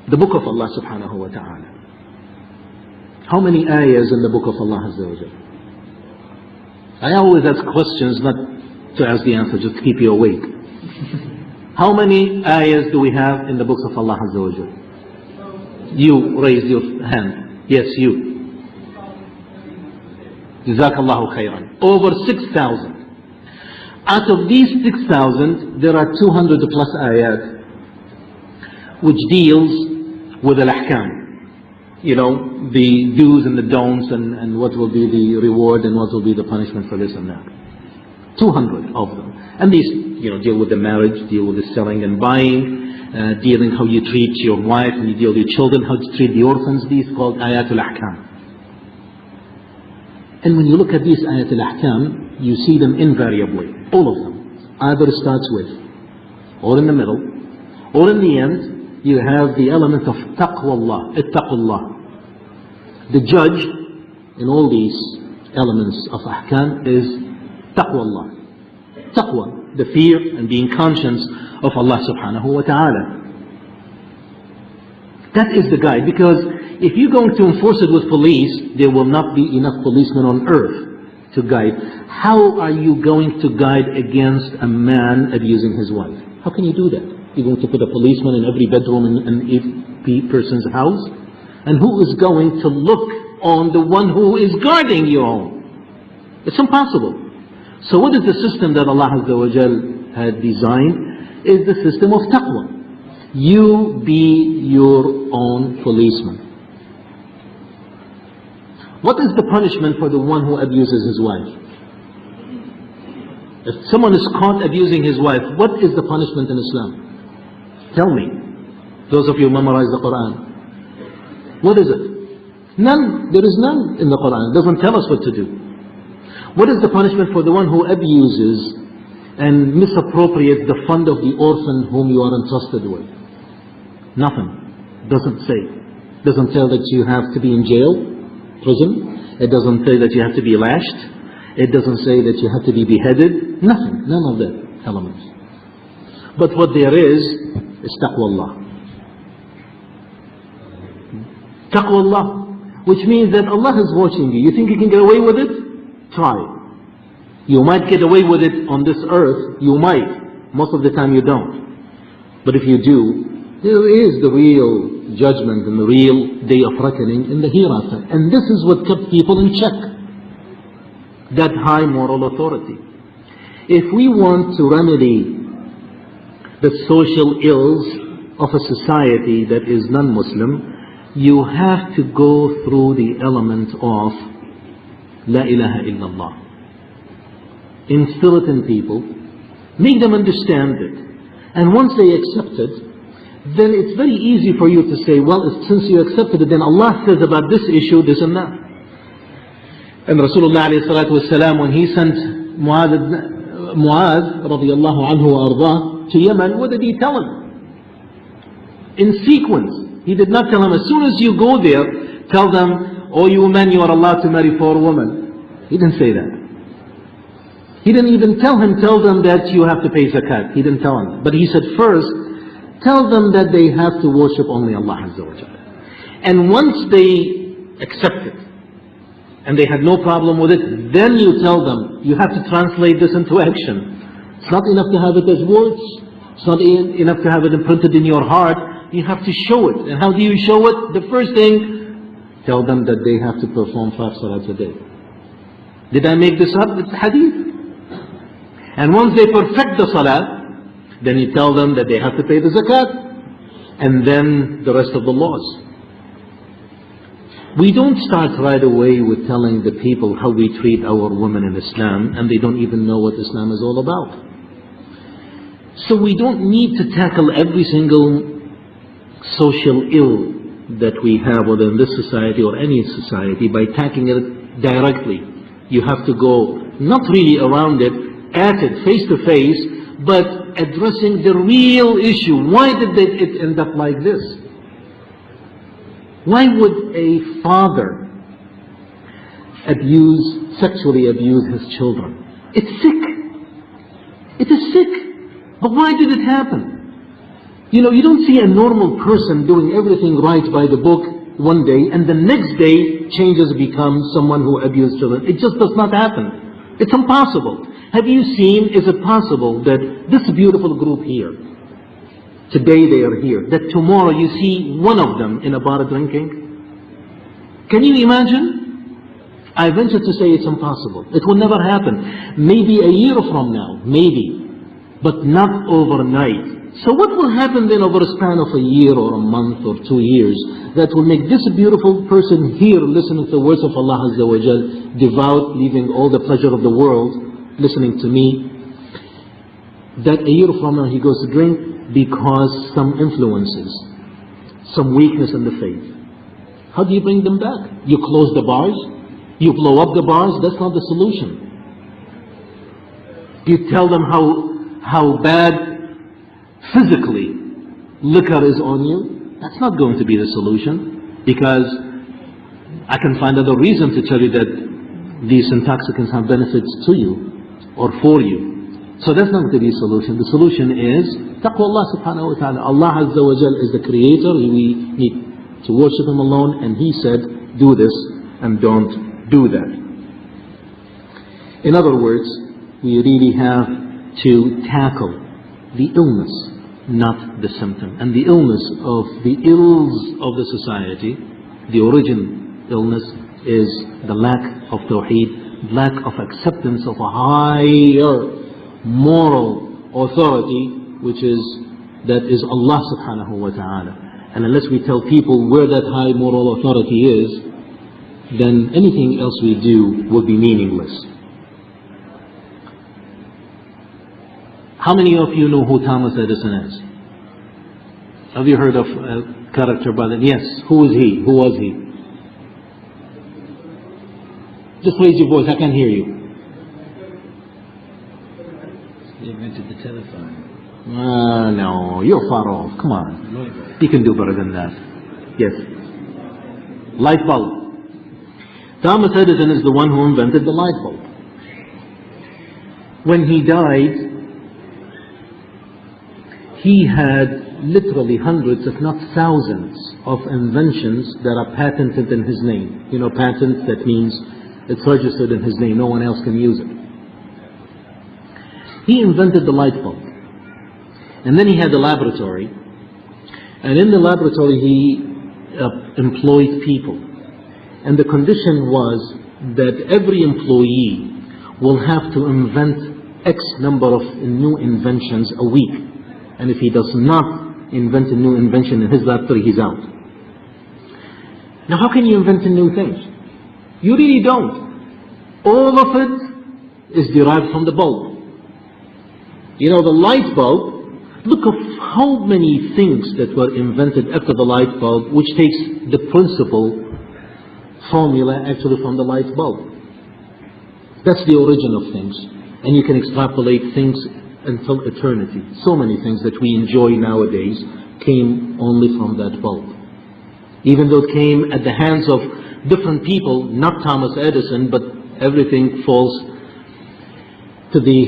The book of Allah subhanahu wa ta'ala. How many ayahs in the book of Allah Azza wa Jalla? I always ask questions not to ask the answer, just to keep you awake. How many ayahs do we have in the books of Allah Azza wa Jalla? You raised your hand. Yes, you. Jazakallahu khairan. Over 6,000. Out of these 6,000, there are 200 plus ayat which deals with al-ahkam. The do's and the don'ts, and what will be the reward and what will be the punishment for this and that. 200 of them. And these, deal with the marriage, deal with the selling and buying, dealing how you treat your wife, and you deal with your children, how to treat the orphans. These called ayatul ahkam. And when you look at these ayatul ahkam, you see them invariably, all of them. Either starts with, or in the middle, or in the end, you have the element of taqwallah, ittaqullah. The judge in all these elements of ahkam is taqwallah. Taqwa, the fear and being conscious of Allah subhanahu wa ta'ala. That is the guide, because if you're going to enforce it with police, there will not be enough policemen on earth to guide. How are you going to guide against a man abusing his wife? How can you do that? You're going to put a policeman in every bedroom in every person's house? And who is going to look on the one who is guarding your home? It's impossible. So what is the system that Allah Azza wa Jal had designed? Is the system of taqwa. You be your own policeman. What is the punishment for the one who abuses his wife? If someone is caught abusing his wife, what is the punishment in Islam? Tell me. Those of you who memorize the Quran. What is it? None. There is none in the Quran. It doesn't tell us what to do. What is the punishment for the one who abuses and misappropriates the fund of the orphan whom you are entrusted with? Nothing. Doesn't say. Doesn't tell that you have to be in jail, prison. It doesn't say that you have to be lashed. It doesn't say that you have to be beheaded. Nothing. None of that elements. But what there is taqwallah. Taqwallah, which means that Allah is watching you. You think you can get away with it? Try. You might get away with it on this earth. You might. Most of the time you don't. But if you do, there is the real judgment and the real day of reckoning in the hereafter. And this is what kept people in check. That high moral authority. If we want to remedy the social ills of a society that is non-Muslim, you have to go through the element of La ilaha illallah. Instill it in people, make them understand it. And once they accept it, then it's very easy for you to say, well, since you accepted it, then Allah says about this issue, this and that. And Rasulullah alayhi salatu wasalam, when he sent Muaz radiallahu anhu wa ardah to Yemen, what did he tell him? In sequence. He did not tell him, as soon as you go there, tell them, oh you men, you are allowed to marry 4 women. He didn't say that. He didn't even tell them that you have to pay zakat. He didn't tell him. But he said, first, tell them that they have to worship only Allah Azza wa Jalla. And once they accept it, and they had no problem with it, then you tell them, you have to translate this into action. It's not enough to have it as words. It's not enough to have it imprinted in your heart. You have to show it. And how do you show it? The first thing, tell them that they have to perform 5 salats a day. Did I make this up? It's hadith. And once they perfect the salat, then you tell them that they have to pay the zakat. And then the rest of the laws. We don't start right away with telling the people how we treat our women in Islam, and they don't even know what Islam is all about. So we don't need to tackle every single social ill that we have, whether in this society or any society, by tackling it directly. You have to go not really around it, at it, face to face, but addressing the real issue. Why did it end up like this? Why would a father sexually abuse his children? It's sick. It is sick. But why did it happen? You know, you don't see a normal person doing everything right by the book one day, and the next day changes, become someone who abused children. It just does not happen. It's impossible. Have you seen, is it possible that this beautiful group here, today they are here, that tomorrow you see one of them in a bar drinking? Can you imagine? I venture to say it's impossible. It will never happen. Maybe a year from now, maybe, but not overnight. So what will happen then over a span of a year or a month or 2 years that will make this beautiful person here listening to the words of Allah Azza wa Jal, devout, leaving all the pleasure of the world, listening to me, that a year from now he goes to drink because some influences, some weakness in the faith. How do you bring them back? You close the bars? You blow up the bars? That's not the solution. You tell them how bad physically liquor is on you? That's not going to be the solution, because I can find other reason to tell you that these intoxicants have benefits to you or for you. So that's not going to be a solution. The solution is taqwa Allah subhanahu wa ta'ala. Allah Azza wa Jal is the creator. We need to worship Him alone, and He said, do this and don't do that. In other words, we really have to tackle the illness, not the symptom. And the illness of the ills of the society, the origin illness, is the lack of tawheed, lack of acceptance of a higher moral authority, that is Allah subhanahu wa ta'ala. And unless we tell people where that high moral authority is, then anything else we do will be meaningless. How many of you know who Thomas Edison is? Have you heard of a character by the... Yes, who is he? Who was he? Just raise your voice, I can't hear you.
He invented the telephone.
No, you're far off. Come on. You can do better than that. Yes. Light bulb. Thomas Edison is the one who invented the light bulb. When he died, he had literally hundreds, if not thousands, of inventions that are patented in his name. You know, patent, that means it's registered in his name. No one else can use it. He invented the light bulb. And then he had a laboratory. And in the laboratory he employed people. And the condition was that every employee will have to invent X number of new inventions a week. And if he does not invent a new invention in his laboratory, he's out. Now how can you invent new things? You really don't. All of it is derived from the bulb. You know, the light bulb, look of how many things that were invented after the light bulb, which takes the principle formula actually from the light bulb. That's the origin of things. And you can extrapolate things until eternity. So many things that we enjoy nowadays came only from that bulb. Even though it came at the hands of different people, not Thomas Edison, but everything falls to the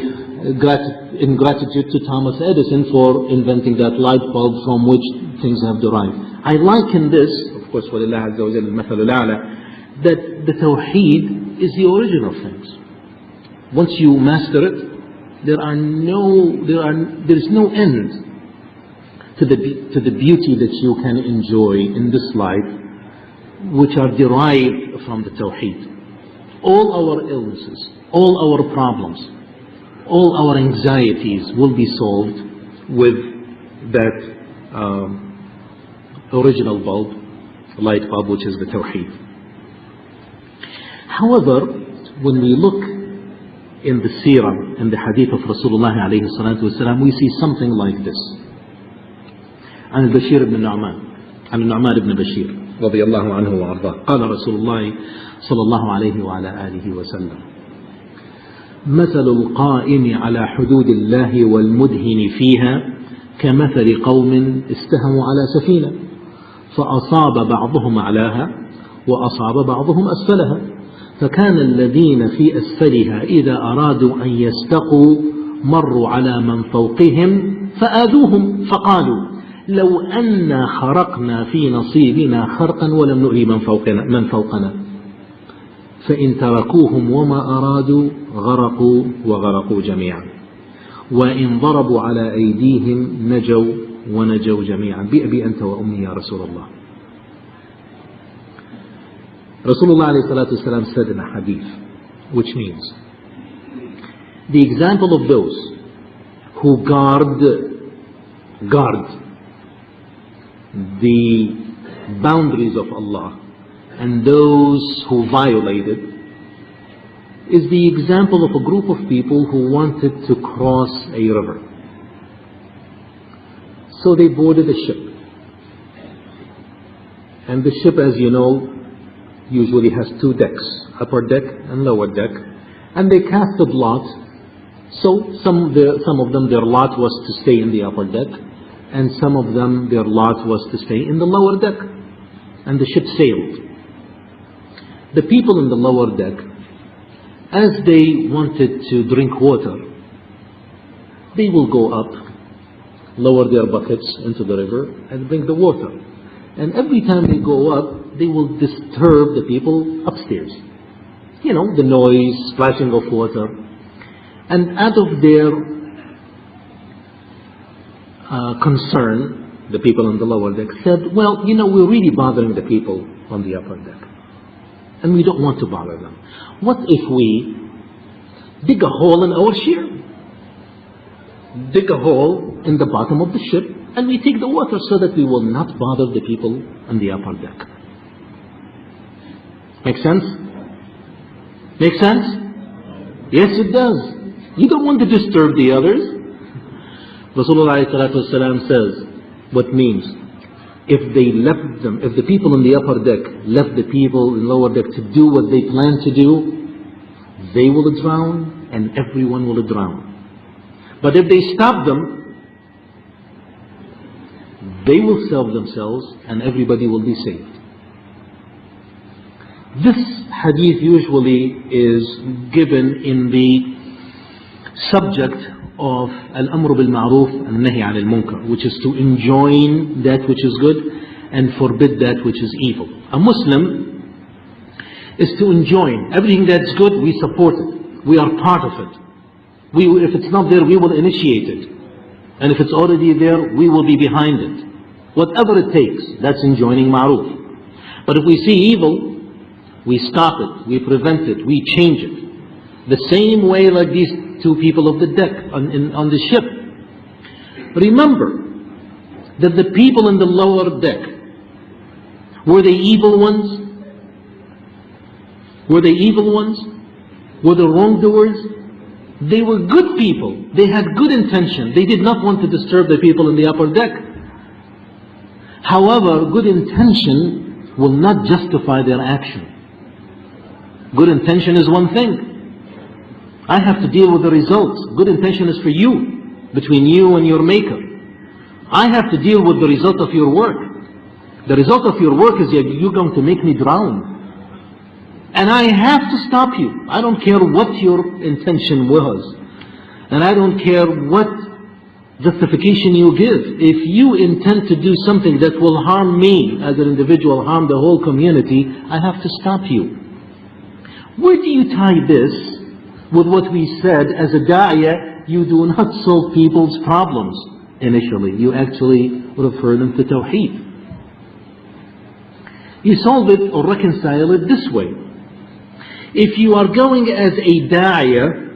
ingratitude to Thomas Edison for inventing that light bulb from which things have derived. I liken this, of course, وَلِلَّهِ عَزَّ وَجَلَّ الْمَثَلُ الْأَعْلَى, that the Tawheed is the origin of things. Once you master it, there is no end to the beauty that you can enjoy in this life, which are derived from the Tawheed. All our illnesses, all our problems, all our anxieties will be solved with that original bulb, light bulb, which is the Tawheed. However, when we look in the seerah, in the hadith of Rasulullah alayhi salatu wasalam, we see something like this. عن البشير بن النعمان عن النعمان بن بشير رضي الله عنه وأرضاه قال رسول الله صلى الله عليه وعلى آله وسلم: مثل القائم على حدود الله والمدهن فيها كمثل قوم استهموا على سفينة فأصاب بعضهم أعلاها وأصاب بعضهم أسفلها فكان الذين في أسفلها إذا أرادوا أن يستقوا مروا على من فوقهم فآذوهم فقالوا لو أنا خرقنا في نصيبنا خرقا ولم نؤذي من فوقنا فإن تركوهم وما أرادوا غرقوا وغرقوا جميعا وإن ضربوا على أيديهم نجوا ونجوا جميعا بأبي أنت وأمي يا رسول الله. Rasulullah alayhi salatu wasalam said in a hadith, which means the example of those who guard the boundaries of Allah and those who violate it is the example of a group of people who wanted to cross a river. So they boarded a ship. And the ship, as you know, usually has two decks, upper deck and lower deck. And they casted lots. So some of them, their lot was to stay in the upper deck, and some of them, their lot was to stay in the lower deck. And the ship sailed. The people in the lower deck, as they wanted to drink water, they will go up, lower their buckets into the river, and bring the water. And every time they go up, they will disturb the people upstairs. You know, the noise, splashing of water. And out of their concern, the people on the lower deck said, well, you know, we're really bothering the people on the upper deck. And we don't want to bother them. What if we dig a hole in our ship? Dig a hole in the bottom of the ship, and we take the water so that we will not bother the people on the upper deck. Make sense? Make sense? Yes, it does. You don't want to disturb the others. Rasulullah ﷺ says, What means, if they left them, if the people in the upper deck left the people in lower deck to do what they plan to do, they will drown and everyone will drown. But if they stop them, they will save themselves and everybody will be saved. This hadith usually is given in the subject of al-amr bil-ma'ruf and nahy anil munkar, which is to enjoin that which is good and forbid that which is evil. A Muslim is to enjoin everything that's good. We support it, we are part of it. If it's not there, we will initiate it, and if it's already there, we will be behind it. Whatever it takes, that's enjoining ma'ruf. But if we see evil, we stop it, we prevent it, we change it. The same way like these two people of the deck on the ship. Remember that the people in the lower deck, were they evil ones? Were they evil ones? Were they wrongdoers? They were good people. They had good intention. They did not want to disturb the people in the upper deck. However, good intention will not justify their action. Good intention is one thing. I have to deal with the results. Good intention is for you, between you and your maker. I have to deal with the result of your work. The result of your work is you're going to make me drown. And I have to stop you. I don't care what your intention was. And I don't care what justification you give. If you intend to do something that will harm me as an individual, harm the whole community, I have to stop you. Where do you tie this with what we said as a da'iyah? You do not solve people's problems initially. You actually refer them to tawheed. You solve it or reconcile it this way. If you are going as a da'iyah,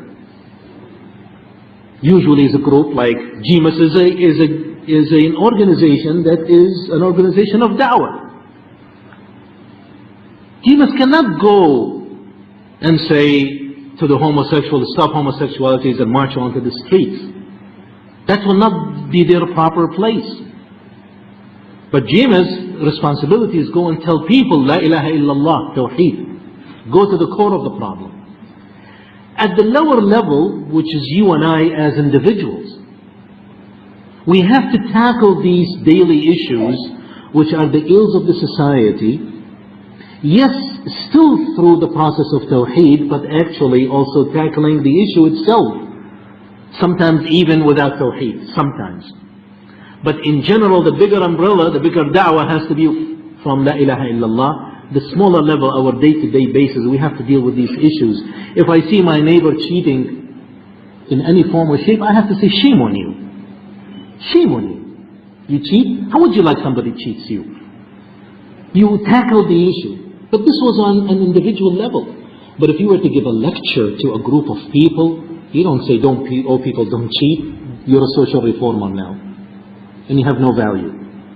usually as a group like GMIS is an organization that is an organization of da'wah. GMIS cannot go and say to the homosexuals, stop homosexualities and march onto the streets. That will not be their proper place. But GMIS' responsibility is go and tell people, La ilaha illallah, tawheed. Go to the core of the problem. At the lower level, which is you and I as individuals, we have to tackle these daily issues, which are the ills of the society. Yes, still through the process of tawheed, but actually also tackling the issue itself. Sometimes even without tawheed, sometimes. But in general, the bigger umbrella, the bigger da'wah has to be from La ilaha illallah. The smaller level, our day-to-day basis, we have to deal with these issues. If I see my neighbor cheating in any form or shape, I have to say, shame on you. Shame on you. You cheat? How would you like somebody cheats you? You tackle the issue. But this was on an individual level. But if you were to give a lecture to a group of people, you don't say, all people don't cheat. You're a social reformer now. And you have no value.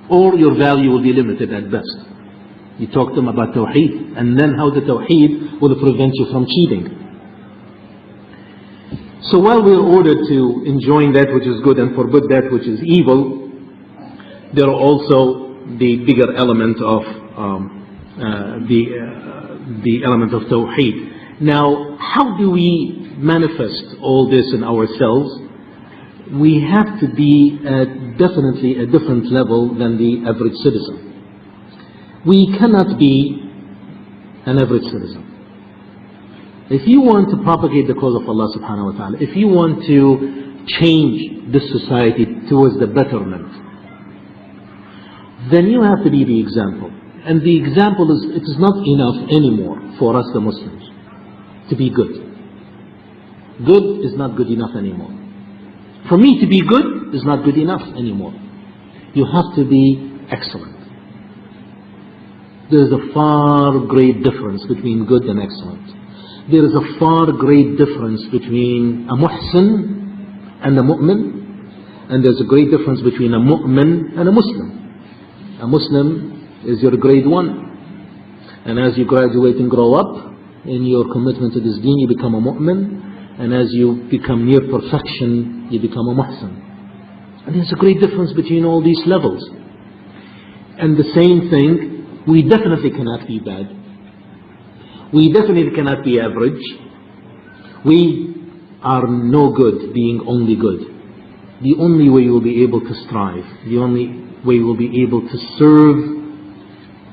Or your value will be limited at best. You talk to them about tawheed, and then how the tawheed will prevent you from cheating. So while we are ordered to enjoin that which is good and forbid that which is evil, there are also the bigger element of the element of tawheed. Now, how do we manifest all this in ourselves? We have to be at definitely a different level than the average citizen. We cannot be an average citizen. If you want to propagate the cause of Allah subhanahu wa ta'ala, if you want to change this society towards the betterment, then you have to be the example. And the example is, it is not enough anymore for us the Muslims to be good. Good is not good enough anymore. For me to be good is not good enough anymore. You have to be excellent. There is a far great difference between good and excellent. There is a far great difference between a muhsin and a mu'min, and there's a great difference between a mu'min and a Muslim. A Muslim is your grade 1, and as you graduate and grow up in your commitment to this deen, you become a mu'min, and as you become near perfection, you become a muhsin. And there's a great difference between all these levels. And the same thing, we definitely cannot be bad. We definitely cannot be average. We are no good being only good. The only way we'll be able to strive, the only way we'll be able to serve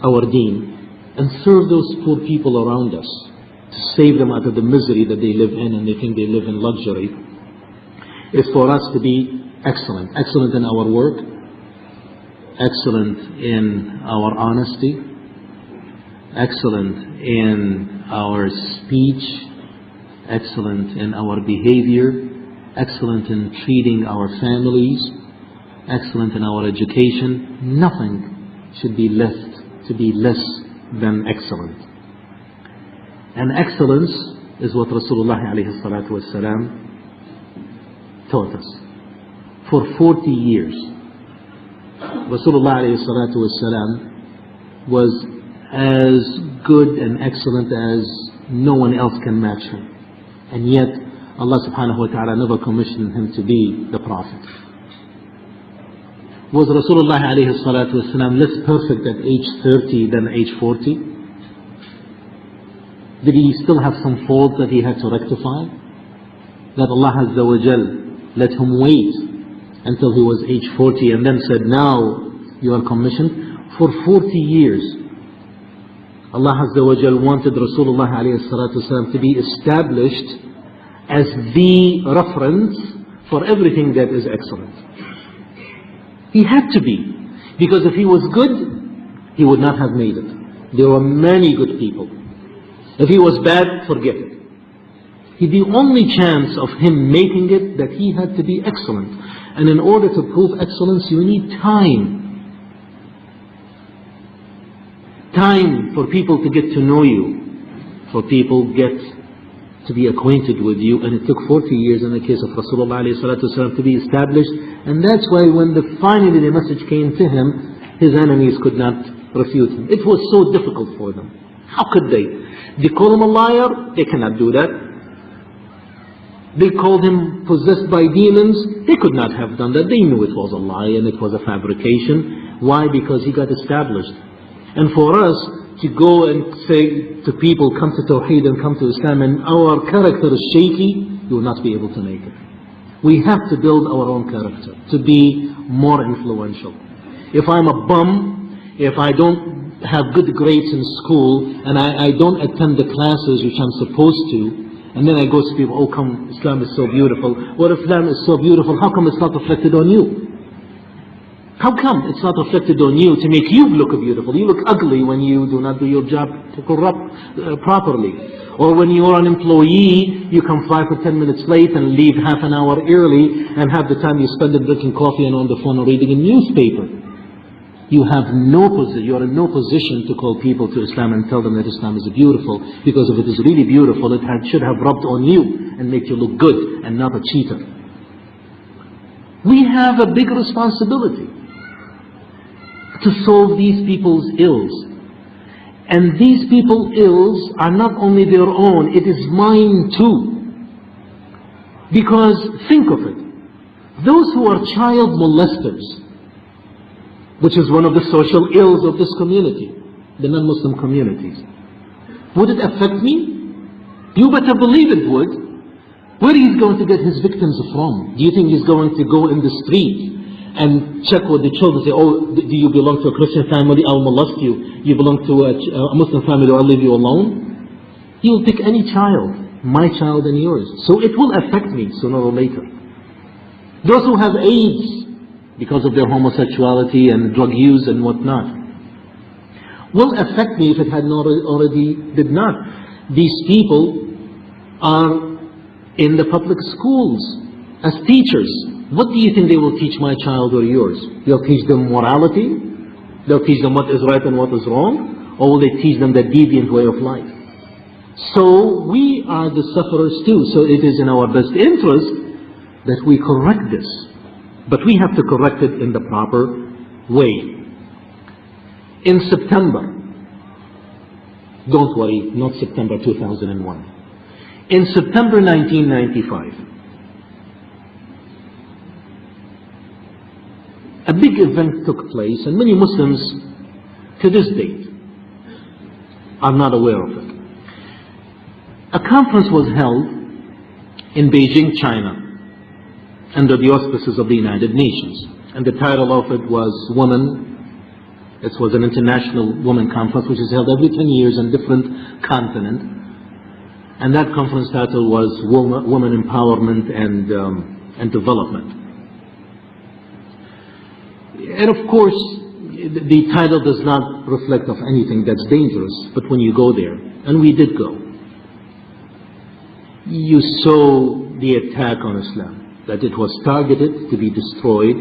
our deen and serve those poor people around us, to save them out of the misery that they live in and they think they live in luxury, is for us to be excellent. Excellent in our work, excellent in our honesty, excellent in our speech, excellent in our behavior, excellent in treating our families, excellent in our education. Nothing should be left to be less than excellent. And excellence is what Rasulullah alayhi salatu wasalam taught us. For 40 years, Rasulullah alayhi salatu wasalam was as good and excellent as no one else can match him. And yet, Allah subhanahu wa ta'ala never commissioned him to be the Prophet. Was Rasulullah alayhi salatu wasalam less perfect at age 30 than age 40? Did he still have some faults that he had to rectify? That Allah Azza wa Jal let him wait until he was age 40 and then said, now you are commissioned? For 40 years, Allah Azza wa Jal wanted Rasulullah alayhi salatu wasalam to be established as the reference for everything that is excellent. He had to be, because if he was good, he would not have made it. There were many good people. If he was bad, forget it. The only chance of him making it, that he had to be excellent. And in order to prove excellence, you need time. Time for people to get to know you, for people get to be acquainted with you. And it took 40 years in the case of Rasulullah ﷺ to be established. And that's why when finally the message came to him, his enemies could not refute him. It was so difficult for them. How could they? They call him a liar? They cannot do that. They called him possessed by demons? They could not have done that. They knew it was a lie and it was a fabrication. Why? Because he got established. And for us to go and say to people, come to Tawheed and come to Islam, and our character is shaky, you will not be able to make it. We have to build our own character to be more influential. If I'm a bum, if I don't have good grades in school, and I don't attend the classes which I'm supposed to, and then I go to people, oh come, Islam is so beautiful. Well, if Islam is so beautiful, how come it's not reflected on you? How come it's not reflected on you to make you look beautiful? You look ugly when you do not do your job properly. Or when you are an employee, you come 5 or 10 minutes late and leave half an hour early, and half the time you spend it drinking coffee and on the phone or reading a newspaper. You are in no position to call people to Islam and tell them that Islam is beautiful, because if it is really beautiful, it should have rubbed on you and make you look good and not a cheater. We have a big responsibility to solve these people's ills. And these people's ills are not only their own, it is mine too. Because think of it, those who are child molesters, which is one of the social ills of this community, the non-Muslim communities, would it affect me? You better believe it would. Where is he going to get his victims from? Do you think he's going to go in the street and check with the children, say, oh, do you belong to a Christian family? I'll molest you. You belong to a Muslim family, I'll leave you alone? He will pick any child, my child and yours. So it will affect me sooner or later. Those who have AIDS because of their homosexuality and drug use and whatnot will affect me if it had not already did not. These people are in the public schools as teachers. What do you think they will teach my child or yours? They'll teach them morality? They'll teach them what is right and what is wrong? Or will they teach them the deviant way of life? So we are the sufferers too. So it is in our best interest that we correct this. But we have to correct it in the proper way. In September, don't worry, not September 2001. In September 1995, big event took place, and many Muslims to this date are not aware of it. A conference was held in Beijing, China, under the auspices of the United Nations. And the title of it was Women. It was an international women conference which is held every 10 years in different continent. And that conference title was Women Empowerment and Development. And of course, the title does not reflect of anything that's dangerous, but when you go there, and we did go, you saw the attack on Islam, that it was targeted to be destroyed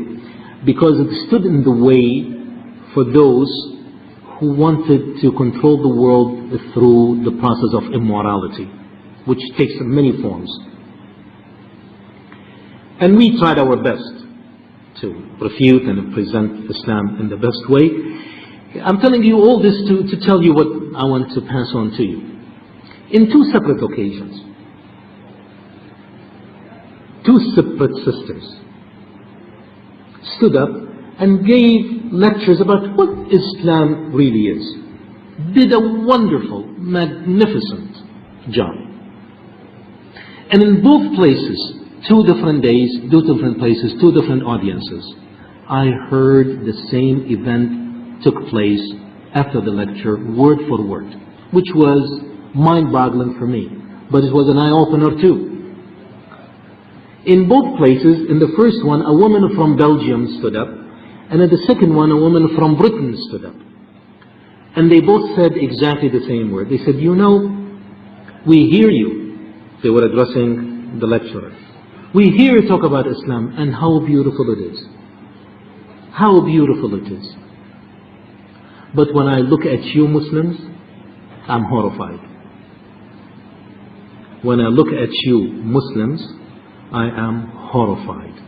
because it stood in the way for those who wanted to control the world through the process of immorality, which takes many forms. And we tried our best to refute and present Islam in the best way. I'm telling you all this to tell you what I want to pass on to you. In two separate occasions, two separate sisters stood up and gave lectures about what Islam really is. Did a wonderful, magnificent job. And in both places, 2 different days, 2 different places, 2 different audiences, I heard the same event took place after the lecture, word for word, which was mind-boggling for me, but it was an eye-opener too. In both places, in the first one, a woman from Belgium stood up, and in the second one, a woman from Britain stood up. And they both said exactly the same word. They said, you know, we hear you. They were addressing the lecturer. We hear you talk about Islam and how beautiful it is. How beautiful it is. But when I look at you Muslims, I'm horrified. When I look at you Muslims, I am horrified.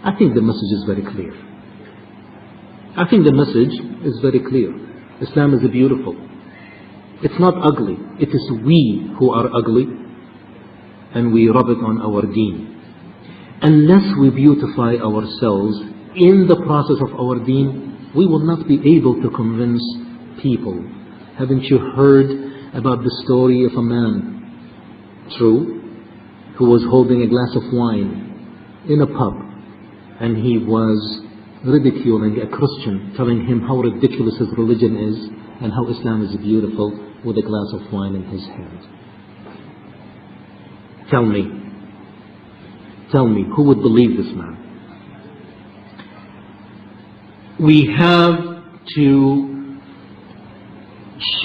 I think the message is very clear. I think the message is very clear. Islam is beautiful. It's not ugly. It is we who are ugly, and we rub it on our deen. Unless we beautify ourselves in the process of our deen, we will not be able to convince people. Haven't you heard about the story of a man, true, who was holding a glass of wine in a pub, and he was ridiculing a Christian, telling him how ridiculous his religion is and how Islam is beautiful, with a glass of wine in his hand. Tell me, who would believe this man? We have to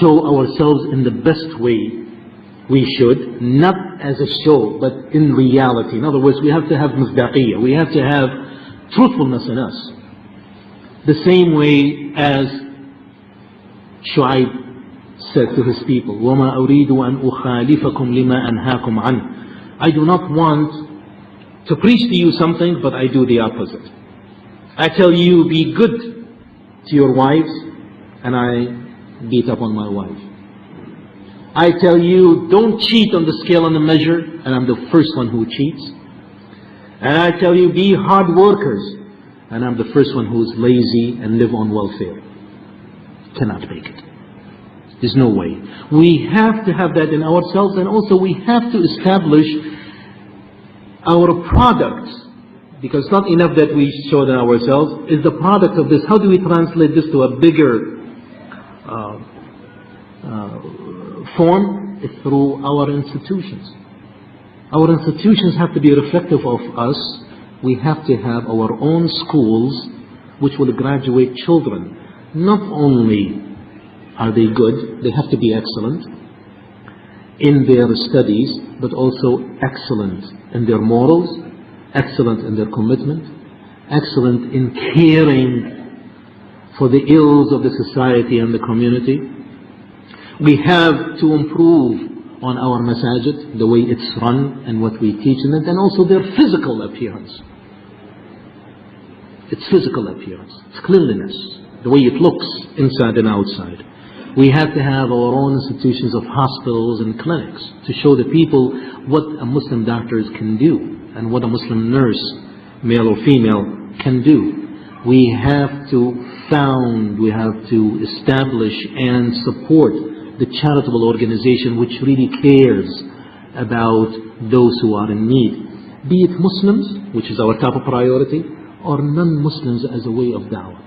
show ourselves in the best way we should, not as a show, but in reality. In other words, we have to have misdaqiyah. We have to have truthfulness in us. The same way as Shu'aib said to his people, وَمَا أُرِيدُ أَنْ أُخَالِفَكُمْ لِمَا أَنْهَاكُمْ عَنْهُ. I do not want to preach to you something, but I do the opposite. I tell you, be good to your wives, and I beat up on my wife. I tell you, don't cheat on the scale and the measure, and I'm the first one who cheats. And I tell you, be hard workers, and I'm the first one who's lazy and live on welfare. Cannot make it. There's no way. We have to have that in ourselves, and also we have to establish our products, because it's not enough that we show that ourselves. Is the product of this. How do we translate this to a bigger form? It's through our institutions. Our institutions have to be reflective of us. We have to have our own schools which will graduate children. Not only are they good, they have to be excellent in their studies, but also excellent in their morals, excellent in their commitment, excellent in caring for the ills of the society and the community. We have to improve on our masajid, the way it's run and what we teach in it, and also their physical appearance. Its physical appearance, its cleanliness, the way it looks inside and outside. We have to have our own institutions of hospitals and clinics to show the people what a Muslim doctor can do and what a Muslim nurse, male or female, can do. we have to establish and support the charitable organization which really cares about those who are in need, be it Muslims, which is our top priority, or non-Muslims as a way of da'wah.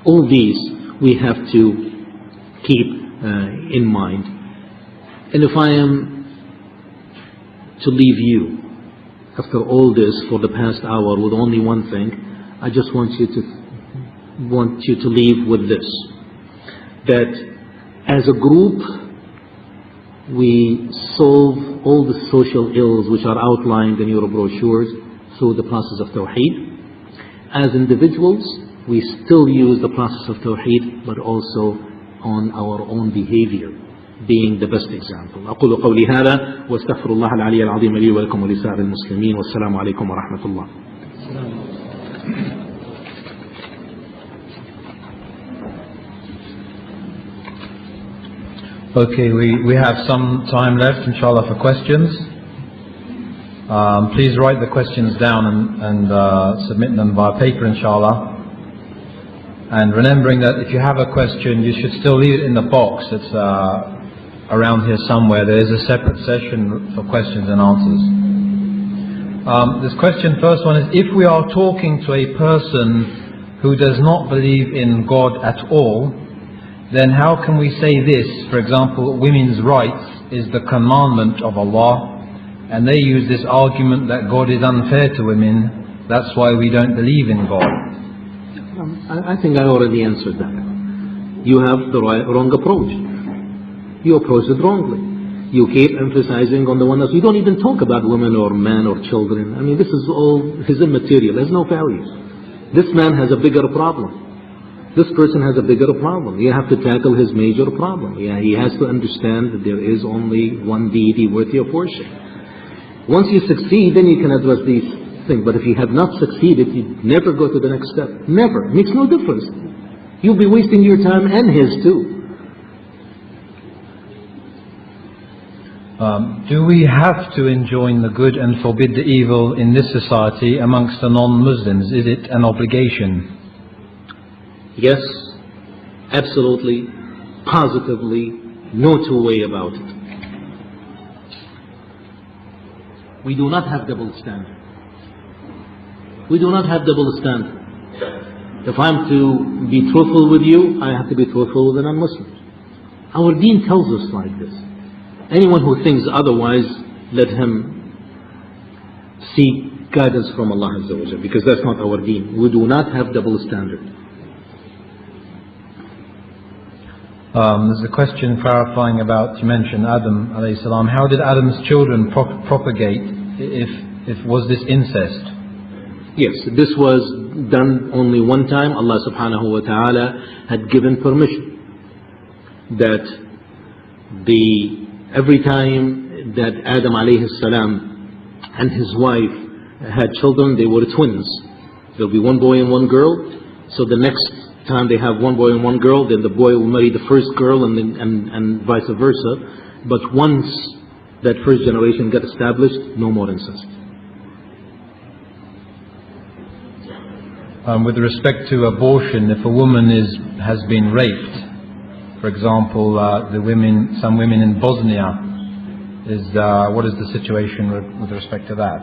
All these we have to keep in mind. And if I am to leave you after all this for the past hour with only one thing, I just want you to leave with this, that as a group we solve all the social ills which are outlined in your brochures through the process of Tawheed. As individuals, we still use the process of Tawheed, but also on our own behavior, being the best example. أقول قولي هذا واستغفر الله العلي العظيم لي ولكم ولسائر المسلمين والسلام عليكم ورحمة الله.
Okay, we have some time left, inshallah, for questions. Please write the questions down and submit them by paper, inshallah. And remembering that if you have a question, you should still leave it in the box that's around here somewhere. There is a separate session for questions and answers. This question, first one, is if we are talking to a person who does not believe in God at all, then how can we say this? For example, women's rights is the commandment of Allah, and they use this argument that God is unfair to women, that's why we don't believe in God.
I think I already answered that. You have the wrong approach. You approach it wrongly. You keep emphasizing on the one that you don't even talk about women or men or children. I mean, this is all his immaterial, has no value. This man has a bigger problem. This person has a bigger problem. You have to tackle his major problem. Yeah, he has to understand that there is only one deity worthy of worship. Once you succeed, then you can address these things. But if you have not succeeded, you never go to the next step. Never. It makes no difference. You'll be wasting your time and his too.
Do we have to enjoin the good and forbid the evil in this society amongst the non-Muslims? Is it an obligation?
Yes, absolutely, positively, no two way about it. We do not have double standard. We do not have double standard. If I'm to be truthful with you, I have to be truthful with the non-Muslims. Our deen tells us like this. Anyone who thinks otherwise, let him seek guidance from Allah Azza wa Jalla, because that's not our deen. We do not have double standard.
There's a question clarifying about, you mentioned Adam alayhi salam. How did Adam's children propagate? If was this incest?
Yes, this was done only one time. Allah subhanahu wa ta'ala had given permission that every time that Adam alayhi salam and his wife had children, they were twins. There'll be one boy and one girl. So the next time they have one boy and one girl, then the boy will marry the first girl and vice versa. But once that first generation got established, no more incest.
With respect to abortion, if a woman has been raped, for example, some women in Bosnia, what is the situation with respect to that?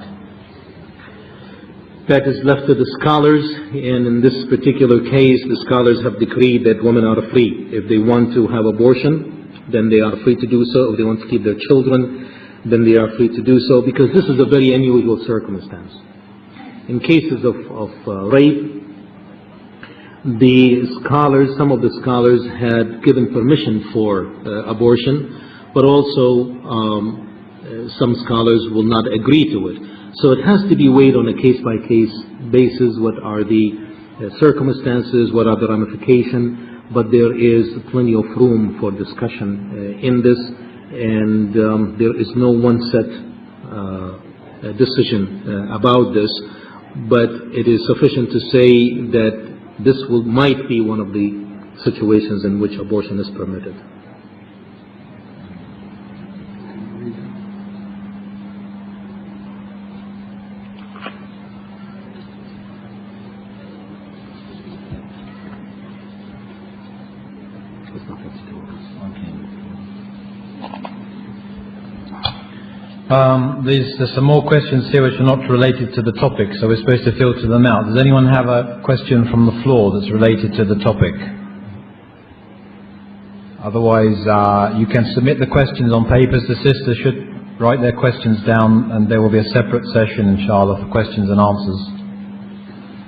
That is left to the scholars, and in this particular case, the scholars have decreed that women are free. If they want to have abortion, then they are free to do so. If they want to keep their children, then they are free to do so, because this is a very unusual circumstance. In cases of rape, some of the scholars had given permission for abortion, but also some scholars will not agree to it. So it has to be weighed on a case-by-case basis. What are the circumstances? What are the ramifications? But there is plenty of room for discussion in this, and there is no one set decision about this. But it is sufficient to say that this might be one of the situations in which abortion is permitted.
There's some more questions here which are not related to the topic, so we're supposed to filter them out. Does anyone have a question from the floor that's related to the topic? Otherwise, you can submit the questions on papers. The sisters should write their questions down, and there will be a separate session, inshallah, for questions and answers.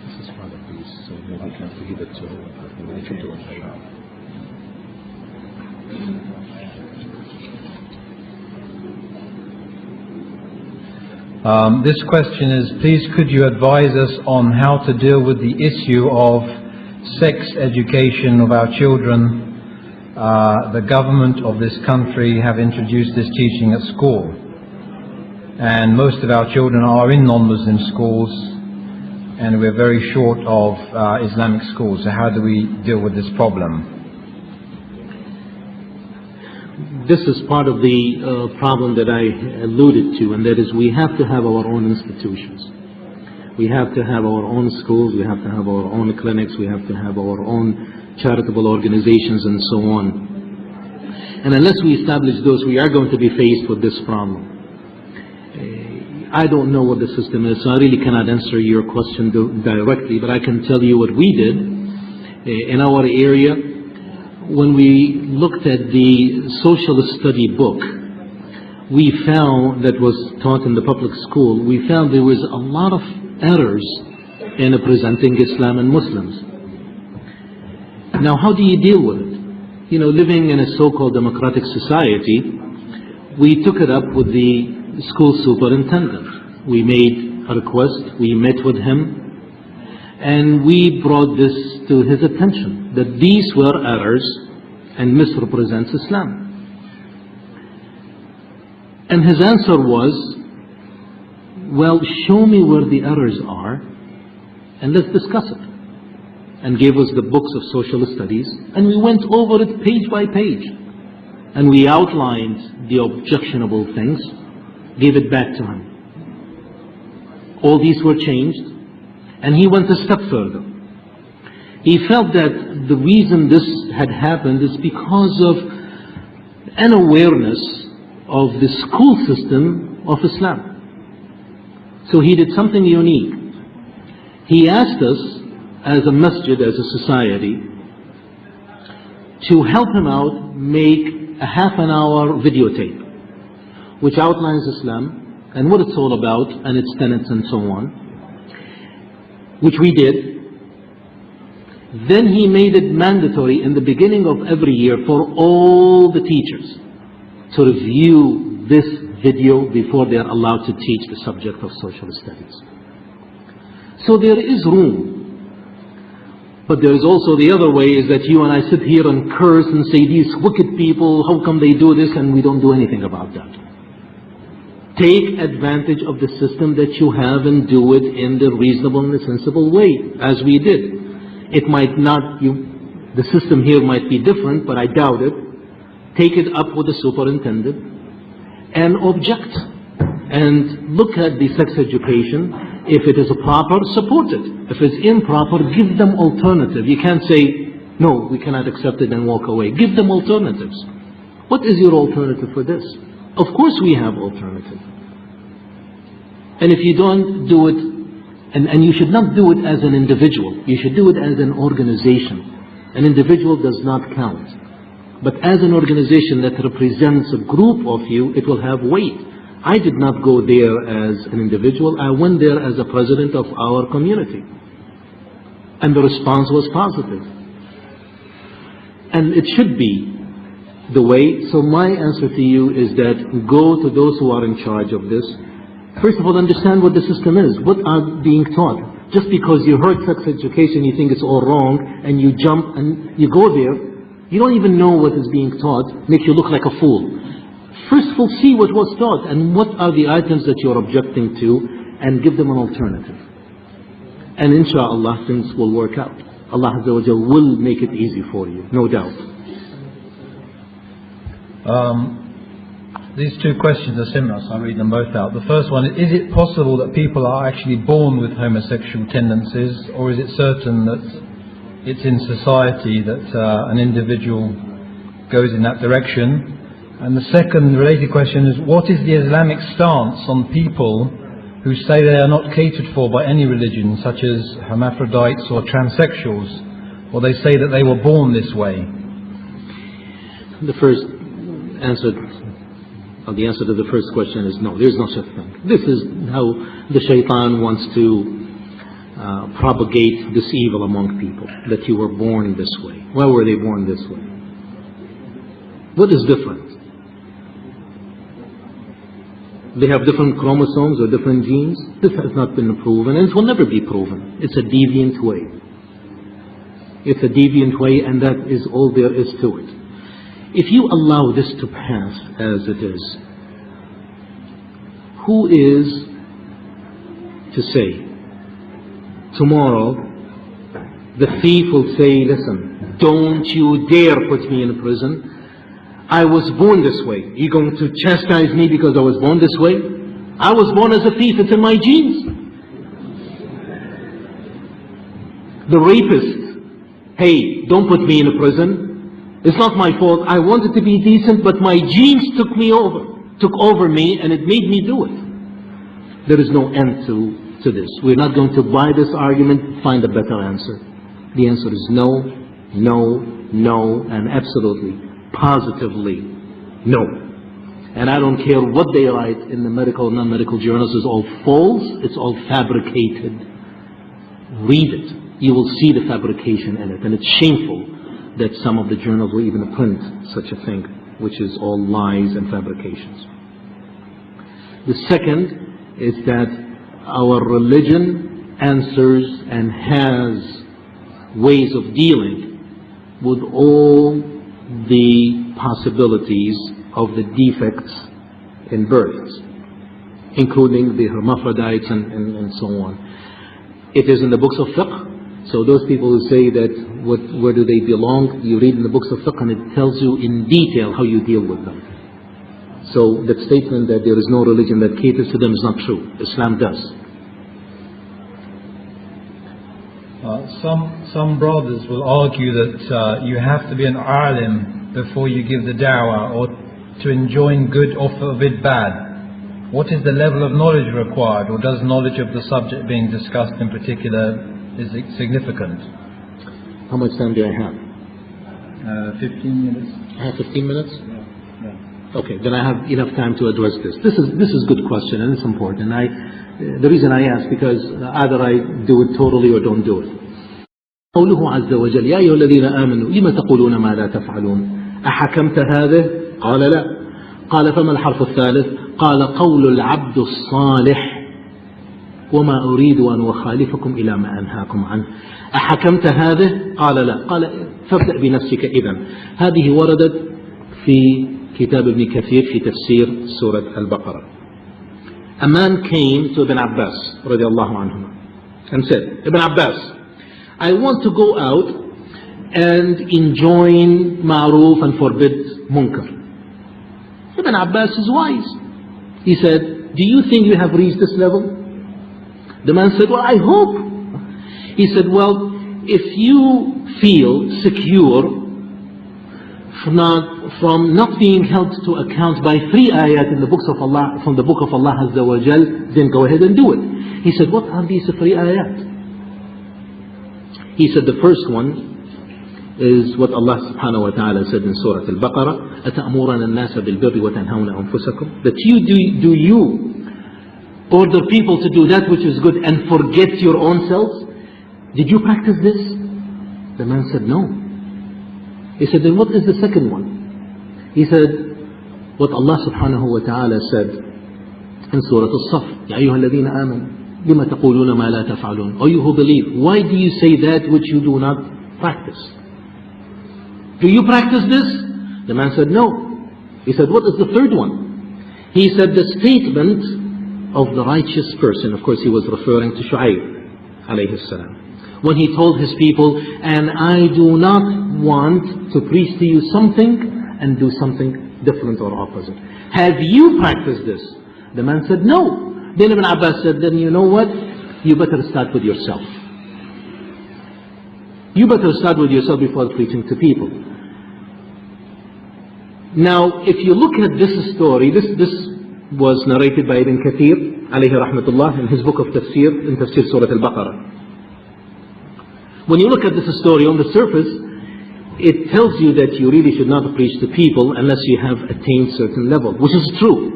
This is part of these, so maybe you can give it to her.
This question is, please could you advise us on how to deal with the issue of sex education of our children? The government of this country have introduced this teaching at school, and most of our children are in non-Muslim schools, and we're very short of Islamic schools. So how do we deal with this problem?
This is part of the problem that I alluded to, and that is we have to have our own institutions. We have to have our own schools, we have to have our own clinics, we have to have our own charitable organizations and so on. And unless we establish those, we are going to be faced with this problem. I don't know what the system is, so I really cannot answer your question directly, but I can tell you what we did in our area. When we looked at the social study book, we found that was taught in the public school, we found there was a lot of errors in presenting Islam and Muslims. Now, how do you deal with it? You know, living in a so-called democratic society, we took it up with the school superintendent. We made a request, we met with him, and we brought this to his attention, that these were errors and misrepresents Islam. And his answer was, well, show me where the errors are, and let's discuss it. And gave us the books of social studies, and we went over it page by page. And we outlined the objectionable things, gave it back to him. All these were changed, and he went a step further. He felt that the reason this had happened is because of an awareness of the school system of Islam. So he did something unique. He asked us, as a masjid, as a society, to help him out make a half-an-hour videotape, which outlines Islam and what it's all about and its tenets and so on, which we did. Then he made it mandatory in the beginning of every year for all the teachers to review this video before they are allowed to teach the subject of social studies. So there is room. But there is also the other way, is that you and I sit here and curse and say, these wicked people, how come they do this, and we don't do anything about that. Take advantage of the system that you have and do it in the reasonable and the sensible way, as we did. It might not, the system here might be different, but I doubt it. Take it up with the superintendent and object. And look at the sex education. If it is proper, support it. If it's improper, give them alternative. You can't say, no, we cannot accept it and walk away. Give them alternatives. What is your alternative for this? Of course we have alternative. And if you don't do it, and you should not do it as an individual, you should do it as an organization. An individual does not count. But as an organization that represents a group of you, it will have weight. I did not go there as an individual, I went there as a president of our community. And the response was positive. And it should be the way. So my answer to you is that go to those who are in charge of this. First of all, understand what the system is. What are being taught? Just because you heard sex education, you think it's all wrong, and you jump and you go there, you don't even know what is being taught, make you look like a fool. First of all, see what was taught and what are the items that you're objecting to, and give them an alternative. And inshallah, things will work out. Allah Azza wa Jal will make it easy for you, no doubt.
These two questions are similar, so I'll read them both out. The first one is it possible that people are actually born with homosexual tendencies, or is it certain that it's in society that an individual goes in that direction? And the second related question is, what is the Islamic stance on people who say they are not catered for by any religion, such as hermaphrodites or transsexuals, or they say that they were born this way?
The answer to the first question is no, there's no such thing. This is how the shaitan wants to propagate this evil among people, that you were born this way. Why were they born this way? What is different? They have different chromosomes or different genes? This has not been proven, and it will never be proven. It's a deviant way. It's a deviant way, and that is all there is to it. If you allow this to pass as it is, who is to say? Tomorrow, the thief will say, listen, don't you dare put me in prison. I was born this way. You're going to chastise me because I was born this way? I was born as a thief. It's in my genes. The rapist, hey, don't put me in a prison. It's not my fault. I wanted to be decent, but my genes took over me, and it made me do it. There is no end to this. We're not going to buy this argument, find a better answer. The answer is no, no, no, and absolutely, positively no. And I don't care what they write in the medical and non-medical journals. It's all false. It's all fabricated. Read it. You will see the fabrication in it. And it's shameful that some of the journals will even print such a thing, which is all lies and fabrications. The second is that our religion answers and has ways of dealing with all the possibilities of the defects in births, including the hermaphrodites and so on. It is in the books of fiqh. So those people who say that where do they belong, you read in the books of fiqh and it tells you in detail how you deal with them. So that statement that there is no religion that caters to them is not true. Islam does.
Some brothers will argue that you have to be an alim before you give the da'wah, or to enjoin good or forbid bad. What is the level of knowledge required, or does knowledge of the subject being discussed in particular is significant?
How much time do I have?
15 minutes.
I have 15 minutes?
Yeah.
Okay, then I have enough time to address this. This is a good question, and it's important. The reason I ask, because either I do it totally or don't do it. قوله عز وجل يا أيها الذين آمنوا لما تقولون ما لا تفعلون أحكمت هذا؟ قال لا. قال فما الحرف الثالث؟ قال قول العبد الصالح وما أريد أن أخالفكم إلى ما أنهاكم عنه. أحكمت هذا؟ قال لا. قال فابدأ بنفسك إذن. هذه وردت في كتاب ابن كثير في تفسير سورة البقرة. A man came to Ibn Abbas رضي الله عنهما and said, Ibn Abbas, I want to go out and enjoin ma'roof and forbid munkar. Ibn Abbas is wise. He said, do you think you have reached this level? The man said, well, I hope. He said, well, if you feel secure from not being held to account by 3 ayat in the books of Allah, from the book of Allah Azza wa Jal, then go ahead and do it. He said, what are these 3 ayat? He said the first one is what Allah subhanahu wa ta'ala said in Surah Al-Baqarah, أَتَأْمُرَنَ النَّاسَ بِالْبِرِّ وَتَنْهَوْنَ أَنفُسَكُمْ. That do you order people to do that which is good and forget your own selves? Did you practice this? The man said, no. He said, then what is the second one? He said, what Allah subhanahu wa ta'ala said in Surah Al-Saf, يَا أَيُّهَا الَّذِينَ آمَنُوا لِمَ تَقُولُونَ مَا لَا تَفْعَلُونَ. O you who believe, why do you say that which you do not practice? Do you practice this? The man said, no. He said, what is the third one? He said, the statement of the righteous person. Of course, he was referring to Shu'aib alayhi salam, when he told his people, and I do not want to preach to you something and do something different or opposite. Have you practiced this? The man said, no. Then Ibn Abbas said, then you know what? You better start with yourself. You better start with yourself before preaching to people. Now, if you look at this story, this was narrated by Ibn Kathir, alayhi rahmatullah, in his book of Tafsir, in Tafsir Surah Al-Baqarah. When you look at this story on the surface, it tells you that you really should not preach to people unless you have attained certain level, which is true.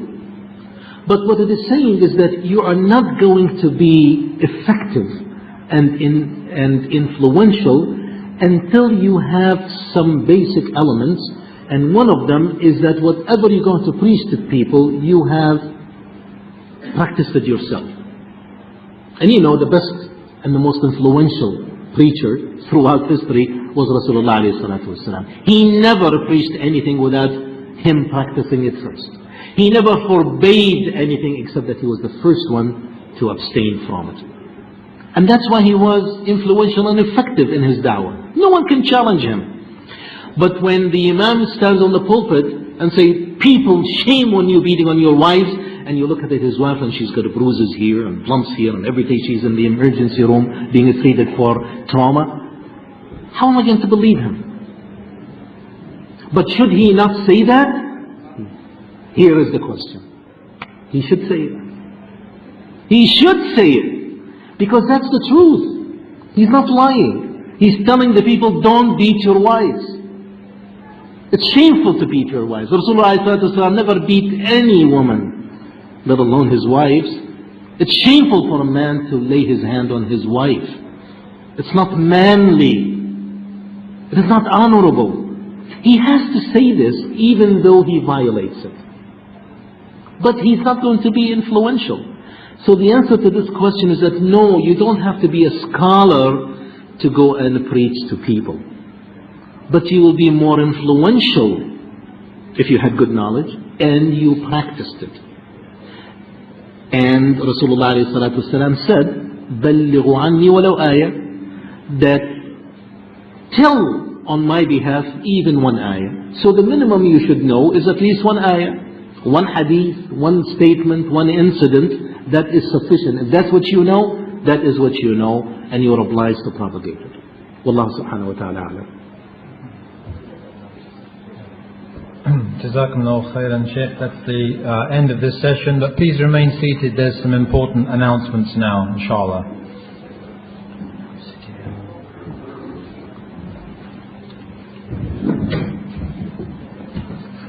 But what it is saying is that you are not going to be effective and influential until you have some basic elements, and one of them is that whatever you're going to preach to people, you have practiced it yourself. And you know, the best and the most influential preacher throughout history was Rasulullah ﷺ. He never preached anything without him practicing it first. He never forbade anything except that he was the first one to abstain from it. And that's why he was influential and effective in his da'wah. No one can challenge him. But when the imam stands on the pulpit and say, people, shame on you beating on your wives, and you look at it, his wife, and she's got bruises here and lumps here, and every day she's in the emergency room being treated for trauma, how am I going to believe him? But should he not say that? Here is the question. He should say it. He should say it, because that's the truth. He's not lying. He's telling the people, don't beat your wives. It's shameful to beat your wives. Rasulullah never beat any woman, let alone his wives. It's shameful for a man to lay his hand on his wife. It's not manly. It is not honorable. He has to say this even though he violates it. But he's not going to be influential. So the answer to this question is that no, you don't have to be a scholar to go and preach to people. But you will be more influential if you had good knowledge and you practiced it. And Rasulullah ﷺ said, بَلِّغُوا عَنِّي وَلَوْ آيَةً, that tell on my behalf even one ayah. So the minimum you should know is at least one ayah, one hadith, one statement, one incident. That is sufficient. If that's what you know, that is what you know, and you are obliged to propagate it. Wallahu subhanahu wa ta'ala a'lam.
Jazakumullah khairan, Sheikh. That's the end of this session, but please remain seated. There's some important announcements now, inshallah.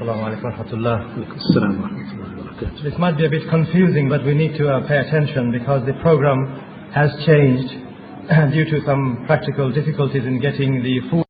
Assalamu alaikum wa rahmatullah. This might be a bit confusing, but we need to pay attention because the program has changed due to some practical difficulties in getting the food.